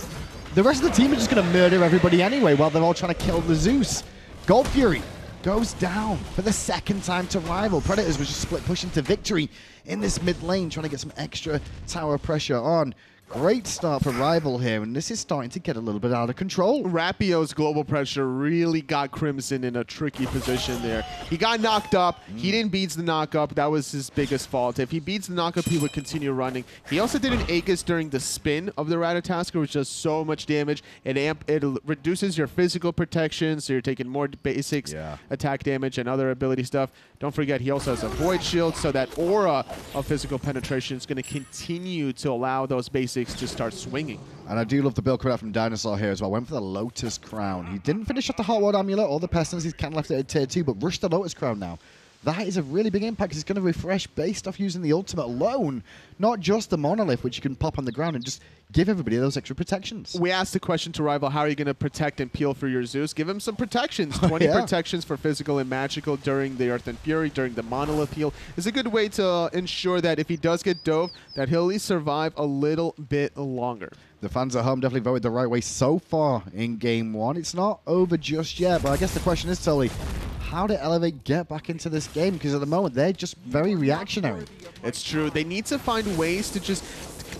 S10: The rest of the team are just going to murder everybody anyway while they're all trying to kill the Zeus. Gold Fury goes down for the second time to Rival. Predators was just split pushing to victory in this mid lane, trying to get some extra tower pressure on. Great start for Rival here, and this is starting to get a little bit out of control.
S9: Rapio's global pressure really got Crimson in a tricky position there. He got knocked up. He didn't beat the knock-up. That was his biggest fault. If he beats the knock-up, he would continue running. He also did an Aegis during the spin of the Ratatoskr, which does so much damage. It reduces your physical protection, so you're taking more basics, attack damage, and other ability stuff. Don't forget, he also has a Void Shield, so that aura of physical penetration is going to continue to allow those basics to start swinging.
S10: And I do love the build coming out from DineOhSaw here as well. Went for the Lotus Crown. He didn't finish off the Hot Ward Amulet or the Pestilence. He's kind of left it at tier 2, but rushed the Lotus Crown now. That is a really big impact because it's going to refresh based off using the ultimate alone, not just the Monolith, which you can pop on the ground and just give everybody those extra protections.
S9: We asked the question to Rival, how are you going to protect and peel for your Zeus? Give him some protections. 20 protections for physical and magical during the Earth and Fury, during the Monolith heal is a good way to ensure that if he does get dove, that he'll at least survive a little bit longer.
S10: The fans at home definitely voted the right way so far in Game 1. It's not over just yet, but I guess the question is, Tully, how did Elevate get back into this game? Because at the moment, they're just very reactionary.
S9: It's true. They need to find ways to just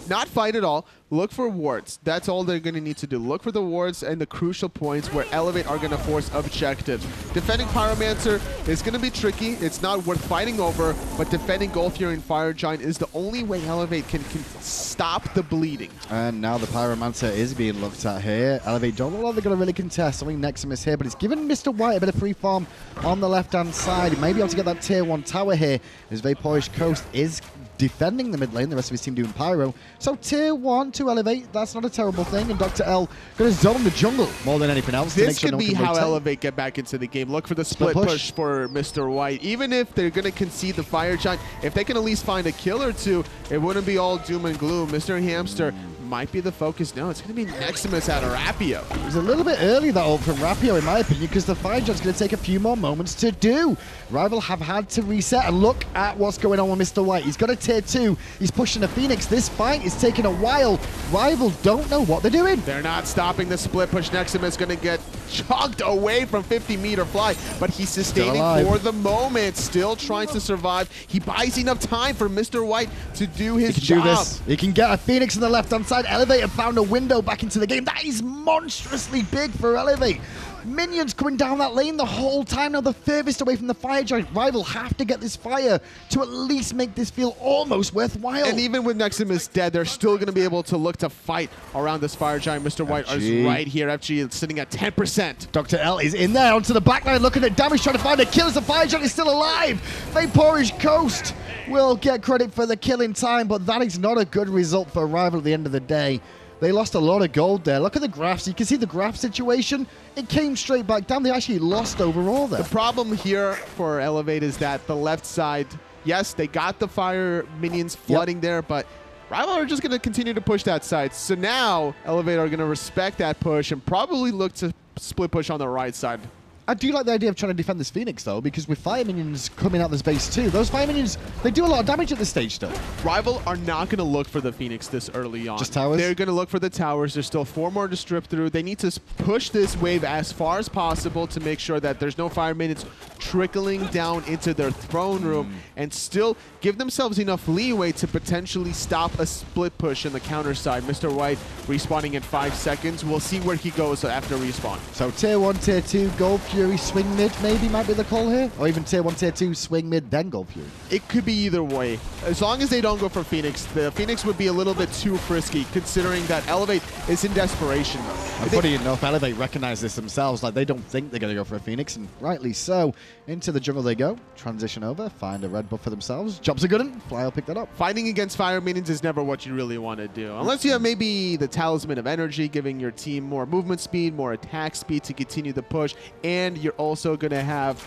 S9: not fight at all. Look for wards. That's all they're going to need to do. Look for the wards and the crucial points where Elevate are going to force objectives. Defending Pyromancer is going to be tricky. It's not worth fighting over, but defending Gold Fury and Fire Giant is the only way Elevate can stop the bleeding.
S10: And now the Pyromancer is being looked at here. Elevate don't look like they're going to really contest. I mean, Nexamiss here, but it's given Mr. White a bit of free farm on the left-hand side. He may be able to get that tier 1 tower here as Vaporish Coast is defending the mid lane, the rest of his team doing Pyro. So tier 1 to Elevate, that's not a terrible thing, and DoctorL going to zone the jungle more than anything else.
S9: This could be how Elevate get back into the game. Look for the split push for Mr. White. Even if they're going to concede the Fire Giant, if they can at least find a kill or two, it wouldn't be all doom and gloom. Mr. Hamster might be the focus. No, it's going to be Nexamiss out of Rapio.
S10: It was a little bit early, that ult from Rapio, in my opinion, because the Fire Giant's going to take a few more moments to do. Rival have had to reset, and look at what's going on with Mr. White. He's got a tier 2. He's pushing a Phoenix. This fight is taking a while. Rival don't know what they're doing.
S9: They're not stopping the split push. Nexamiss going to get chugged away from 50-meter fly, but he's sustaining for the moment, still trying to survive. He buys enough time for Mr. White to do his job.
S10: Do this. He can get a Phoenix on the left-hand side. Elevate have found a window back into the game. That is monstrously big for Elevate. Minions coming down that lane the whole time. Now the furthest away from the Fire Giant. Rival have to get this fire to at least make this feel almost worthwhile.
S9: And even with Nexamiss dead, they're still going to be able to look to fight around this Fire Giant. Mr. White is right here. FG is sitting at 10%.
S10: DoctorL is in there onto the backline, looking at damage, trying to find a kill as the Fire Giant is still alive. Vaporish Coast will get credit for the kill in time, but that is not a good result for Rival at the end of the day. They lost a lot of gold there. Look at the graphs. You can see the graph situation. It came straight back down. They actually lost overall there.
S9: The problem here for Elevate is that the left side, yes, they got the fire minions flooding there, but Rival are just going to continue to push that side. So now Elevate are going to respect that push and probably look to split push on the right side.
S10: I do like the idea of trying to defend this Phoenix, though, because with Fire Minions coming out this base, too, those Fire Minions, they do a lot of damage at this stage, though.
S9: Rival are not going to look for the Phoenix this early on.
S10: Just towers?
S9: They're going to look for the towers. There's still 4 more to strip through. They need to push this wave as far as possible to make sure that there's no Fire Minions trickling down into their throne room and still give themselves enough leeway to potentially stop a split push in the counter side. Mr. White respawning in 5 seconds. We'll see where he goes after respawn.
S10: So tier 1, tier 2, Gold Fury swing mid maybe might be the call here? Or even tier 1, tier 2 swing mid, then go Fury?
S9: It could be either way. As long as they don't go for Phoenix, the Phoenix would be a little bit too frisky, considering that Elevate is in desperation.
S10: And funny enough, Elevate recognize this themselves, like they don't think they're going to go for a Phoenix, and rightly so. Into the jungle they go, transition over, find a red buff for themselves. Jobs are good, and Fly will pick that up.
S9: Fighting against fire minions is never what you really want to do. Unless you have maybe the Talisman of Energy, giving your team more movement speed, more attack speed to continue the push, and you're also going to have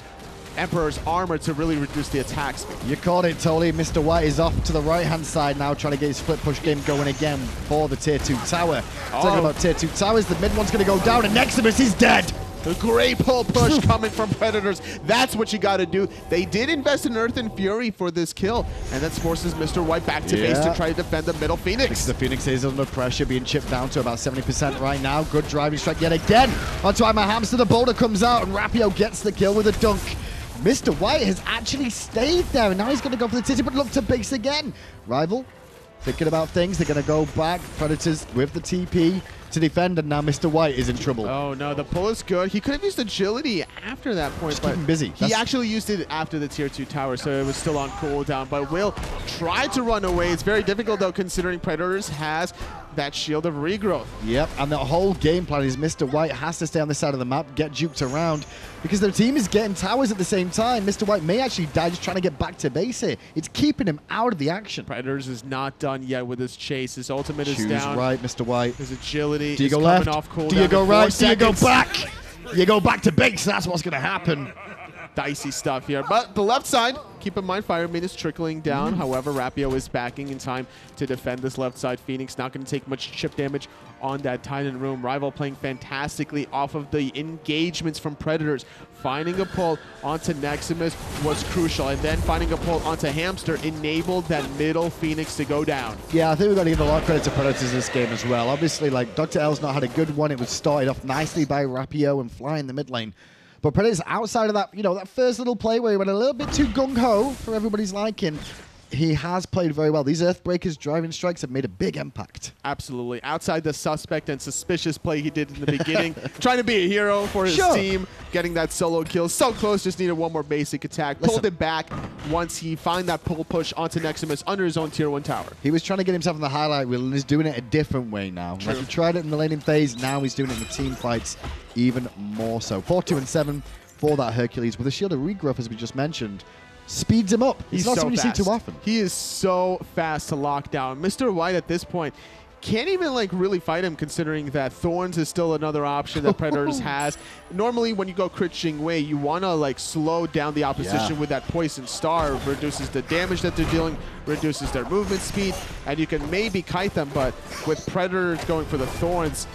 S9: Emperor's Armor to really reduce the attack speed.
S10: You caught it, Tolly. Mr. White is off to the right-hand side now, trying to get his split push game going again for the tier 2 tower. Talking about tier 2 towers, the mid one's going to go down, and Nexamiss is dead.
S9: The great pull push coming from Predators. That's what you got to do. They did invest in Earth and Fury for this kill, and that forces Mr. White back to base to try to defend the middle Phoenix.
S10: The Phoenix is under pressure, being chipped down to about 70% right now. Good driving strike yet again. Onto IAmTheHamster, the boulder comes out, and Rapio gets the kill with a dunk. Mr. White has actually stayed there, and now he's going to go for the titty, but look to base again. Rival thinking about things. They're going to go back. Predators with the TP to defend, and now Mr. White is in trouble.
S9: Oh, no. The pull is good. He could have used agility after that point.
S10: Just keep him busy.
S9: He actually used it after the tier 2 tower, so it was still on cooldown. But Will tried to run away. It's very difficult, though, considering Predators has that shield of regrowth.
S10: Yep, and the whole game plan is Mr. White has to stay on this side of the map, get juked around, because their team is getting towers at the same time. Mr. White may actually die just trying to get back to base here. It's keeping him out of the action.
S9: Predators is not done yet with his chase. His ultimate is
S10: Choose
S9: down.
S10: right, Mr. White.
S9: His agility
S10: Do you
S9: is
S10: go
S9: coming
S10: left?
S9: off cooldown.
S10: Do you go
S9: in
S10: right?
S9: 4
S10: Do you go
S9: seconds.
S10: back? You go back to base. That's what's going to happen.
S9: Dicey stuff here. But the left side, keep in mind, Fire Maid is trickling down. However, Rapio is backing in time to defend this left side. Phoenix not going to take much chip damage on that Titan room. Rival playing fantastically off of the engagements from Predators. Finding a pull onto Nexamiss was crucial, and then finding a pull onto Hamster enabled that middle Phoenix to go down.
S10: Yeah, I think we've got to give a lot of credit to Predators this game as well. Obviously, like, DoctorL's not had a good one. It was started off nicely by Rapio and Fly in the mid lane. But Predators, outside of that, you know, that first little play where he went a little bit too gung-ho for everybody's liking, he has played very well. These Earthbreakers driving strikes have made a big impact.
S9: Absolutely. Outside the suspect and suspicious play he did in the beginning, trying to be a hero for his team, getting that solo kill. So close, just needed one more basic attack. Pulled it back once he found that pull push onto Nexamiss under his own tier 1 tower.
S10: He was trying to get himself in the highlight wheel and is doing it a different way now. Like he tried it in the laning phase, now he's doing it in the team fights even more so. 4-2 and 7 for that Hercules with a shield of regrowth, as we just mentioned. Speeds him up. He's not something you see too often.
S9: He is so fast to lock down. Mr. White at this point can't even like really fight him, considering that Thorns is still another option that Predators has. Normally when you go crit Jing Wei, you want to like slow down the opposition with that Poison Star. Reduces the damage that they're dealing, reduces their movement speed, and you can maybe kite them, but with Predators going for the Thorns,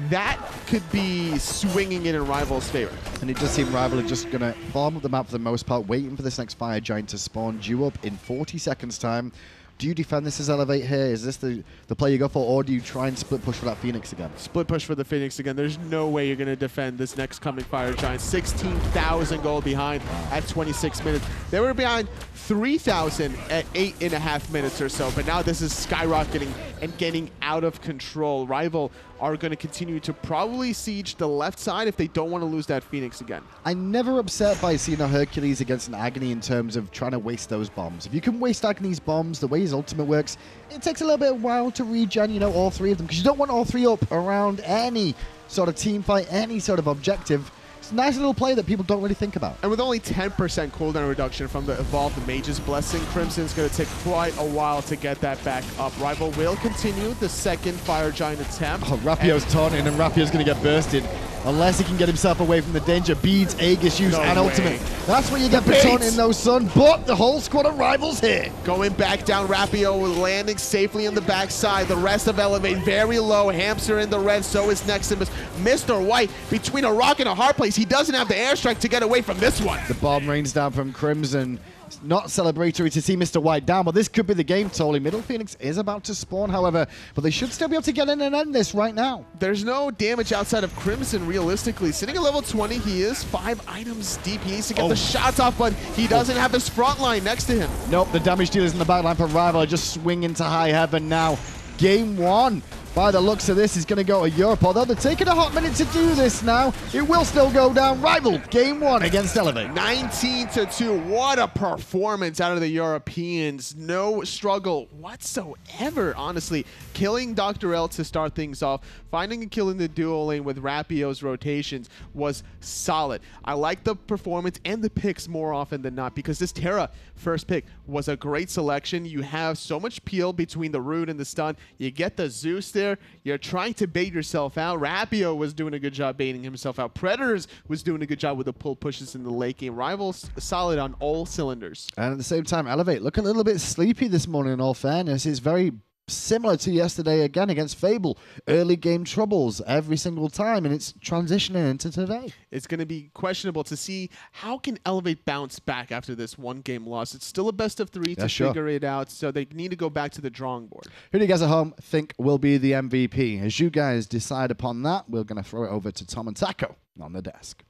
S9: that could be swinging it in Rival's favor.
S10: And it does seem Rival are just going to farm up the map for the most part, waiting for this next Fire Giant to spawn due up in 40 seconds time. Do you defend this as Elevate here? Is this the play you go for, or do you try and split push for that Phoenix again?
S9: Split push for the Phoenix again. There's no way you're going to defend this next coming Fire Giant. 16,000 gold behind at 26 minutes. They were behind 3,000 at 8.5 minutes or so, but now this is skyrocketing and getting out of control. Rival are going to continue to probably siege the left side if they don't want to lose that Phoenix again.
S10: I'm never upset by seeing a Hercules against an Agni in terms of trying to waste those bombs. If you can waste Agni's bombs, the way his ultimate works, it takes a little bit of a while to regen, you know, all 3 of them, because you don't want all 3 up around any sort of team fight, any sort of objective. It's a nice little play that people don't really think about.
S9: And with only 10% cooldown reduction from the Evolved Mage's Blessing, Crimson's going to take quite a while to get that back up. Rival will continue the second Fire Giant attempt.
S10: Oh, Rapio's taunting, and Rapio's going to get bursted. Unless he can get himself away from the danger. Beads, Aegis use, and ultimate. That's what you get for taunting those, son. But the whole squad of Rivals here.
S9: Going back down, Rapio landing safely in the backside. The rest of Elevate very low. Hamster in the red, so is Nexamiss. Mr. White between a rock and a hard place. He doesn't have the airstrike to get away from this one.
S10: The bomb rains down from Crimson. It's not celebratory to see Mr. White down, but this could be the game, Tolly. Middle Phoenix is about to spawn, however, but they should still be able to get in and end this right now.
S9: There's no damage outside of Crimson, realistically. Sitting at level 20, he is 5 items deep. He needs to get the shots off, but he doesn't have his front line next to him.
S10: Nope, the damage dealers in the back line for Rival are just swinging to high heaven now. Game 1 by the looks of this, is going to go to Europe. Although they're taking a hot minute to do this now, it will still go down. Rival, game 1 against Elevate.
S9: 19-2. What a performance out of the Europeans. No struggle whatsoever, honestly. Killing DoctorL to start things off, finding a kill in the duo lane with Rapio's rotations was solid. I like the performance and the picks more often than not, because this Terra first pick was a great selection. You have so much peel between the root and the stun. You get the Zeus there. You're trying to bait yourself out. Rapio was doing a good job baiting himself out. Predators was doing a good job with the pull pushes in the late game. Rivals solid on all cylinders.
S10: And at the same time, Elevate look a little bit sleepy this morning, in all fairness. It's very similar to yesterday again against Fable. Early game troubles every single time, and it's transitioning into today.
S9: It's going to be questionable to see how can Elevate bounce back after this one-game loss. It's still a best of 3 to figure it out, so they need to go back to the drawing board.
S10: Who do you guys at home think will be the MVP? As you guys decide upon that, we're going to throw it over to Tom and Taco on the desk.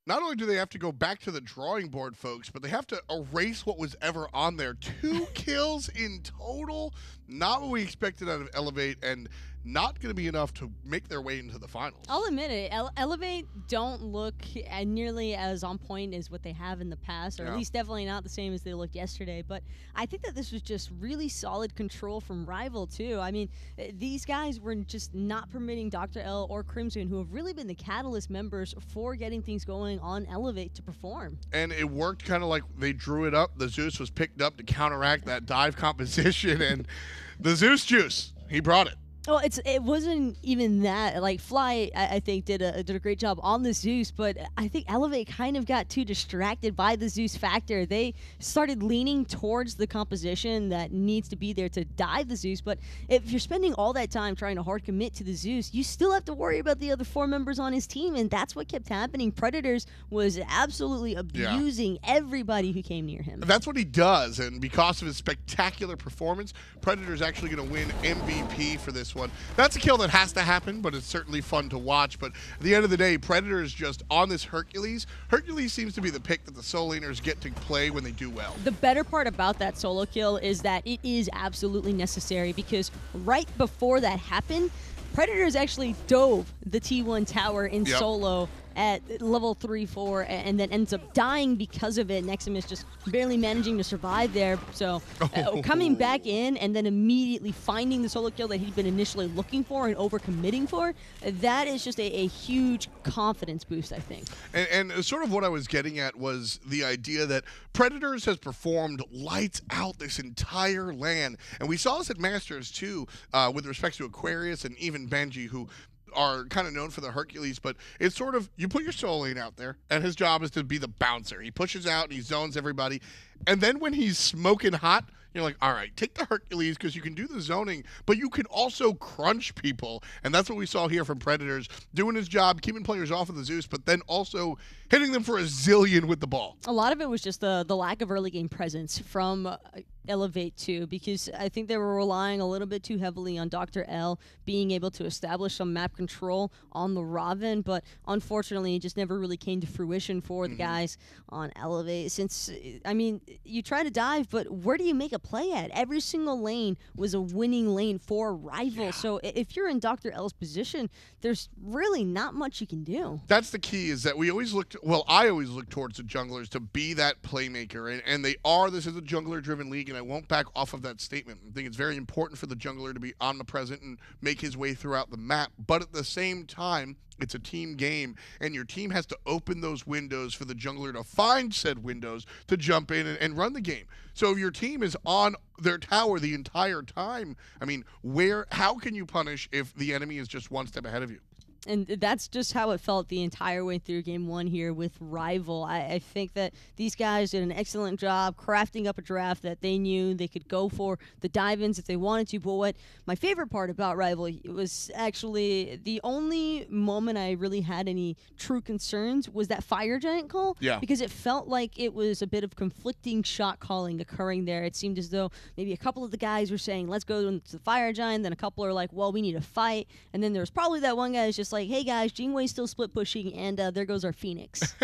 S1: Not only do they have to go back to the drawing board, folks, but they have to erase what was ever on there. 2 kills in total. Not what we expected out of Elevate, and not going to be enough to make their way into the finals.
S2: I'll admit it. Elevate don't look nearly as on point as what they have in the past, or at least definitely not the same as they looked yesterday. But I think that this was just really solid control from Rival, too. I mean, these guys were just not permitting DoctorL or Crimson, who have really been the catalyst members for getting things going on Elevate, to perform.
S1: And it worked kind of like they drew it up. The Zeus was picked up to counteract that dive composition, and the Zeus juice, he brought it.
S2: Well, it wasn't even that. Like, Fly, I think, did a great job on the Zeus, but I think Elevate kind of got too distracted by the Zeus factor. They started leaning towards the composition that needs to be there to dive the Zeus, but if you're spending all that time trying to hard commit to the Zeus, you still have to worry about the other 4 members on his team, and that's what kept happening. Predators was absolutely abusing everybody who came near him.
S1: That's what he does, and because of his spectacular performance, Predator's actually going to win MVP for this one. That's a kill that has to happen, but it's certainly fun to watch. But at the end of the day, Predator is just on this Hercules. Hercules seems to be the pick that the solo laners get to play when they do well.
S2: The better part about that solo kill is that it is absolutely necessary, because right before that happened, Predators actually dove the T1 tower in solo at level 3-4, and then ends up dying because of it. Nexamiss just barely managing to survive there. So coming back in and then immediately finding the solo kill that he'd been initially looking for and overcommitting for, that is just a huge confidence boost, I think.
S1: And sort of what I was getting at was the idea that Predators has performed lights out this entire LAN. And we saw this at Masters too, with respect to Aquarius and even Benji, who are kind of known for the Hercules, but it's sort of, you put your solo lane out there, and his job is to be the bouncer. He pushes out and he zones everybody, and then when he's smoking hot, you're like, all right, take the Hercules, because you can do the zoning, but you can also crunch people, and that's what we saw here from Predators, doing his job, keeping players off of the Zeus, but then also hitting them for a zillion with the ball.
S2: A lot of it was just the lack of early game presence from Elevate too, because I think they were relying a little bit too heavily on DoctorL being able to establish some map control on the Ravana, but unfortunately it just never really came to fruition for the guys on Elevate. Since, I mean, you try to dive, but where do you make a play at? Every single lane was a winning lane for Rival, so if you're in DoctorL's position, there's really not much you can do.
S1: That's the key, is that we always looked, well, I always look towards the junglers to be that playmaker, and they are. This is a jungler-driven league, and I won't back off of that statement. I think it's very important for the jungler to be omnipresent and make his way throughout the map, but at the same time, it's a team game, and your team has to open those windows for the jungler to find said windows to jump in and run the game. So if your team is on their tower the entire time, I mean, how can you punish if the enemy is just one step ahead of you?
S2: And that's just how it felt the entire way through Game 1 here with Rival. I think that these guys did an excellent job crafting up a draft that they knew they could go for the dive-ins if they wanted to. But what my favorite part about Rival was actually the only moment I really had any true concerns was that Fire Giant call.
S1: Yeah.
S2: Because it felt like it was a bit of conflicting shot calling occurring there. It seemed as though maybe a couple of the guys were saying, let's go to the Fire Giant. Then a couple are like, well, we need to fight. And then there was probably that one guy who's just like, hey guys, Jing Wei's still split pushing, and there goes our Phoenix.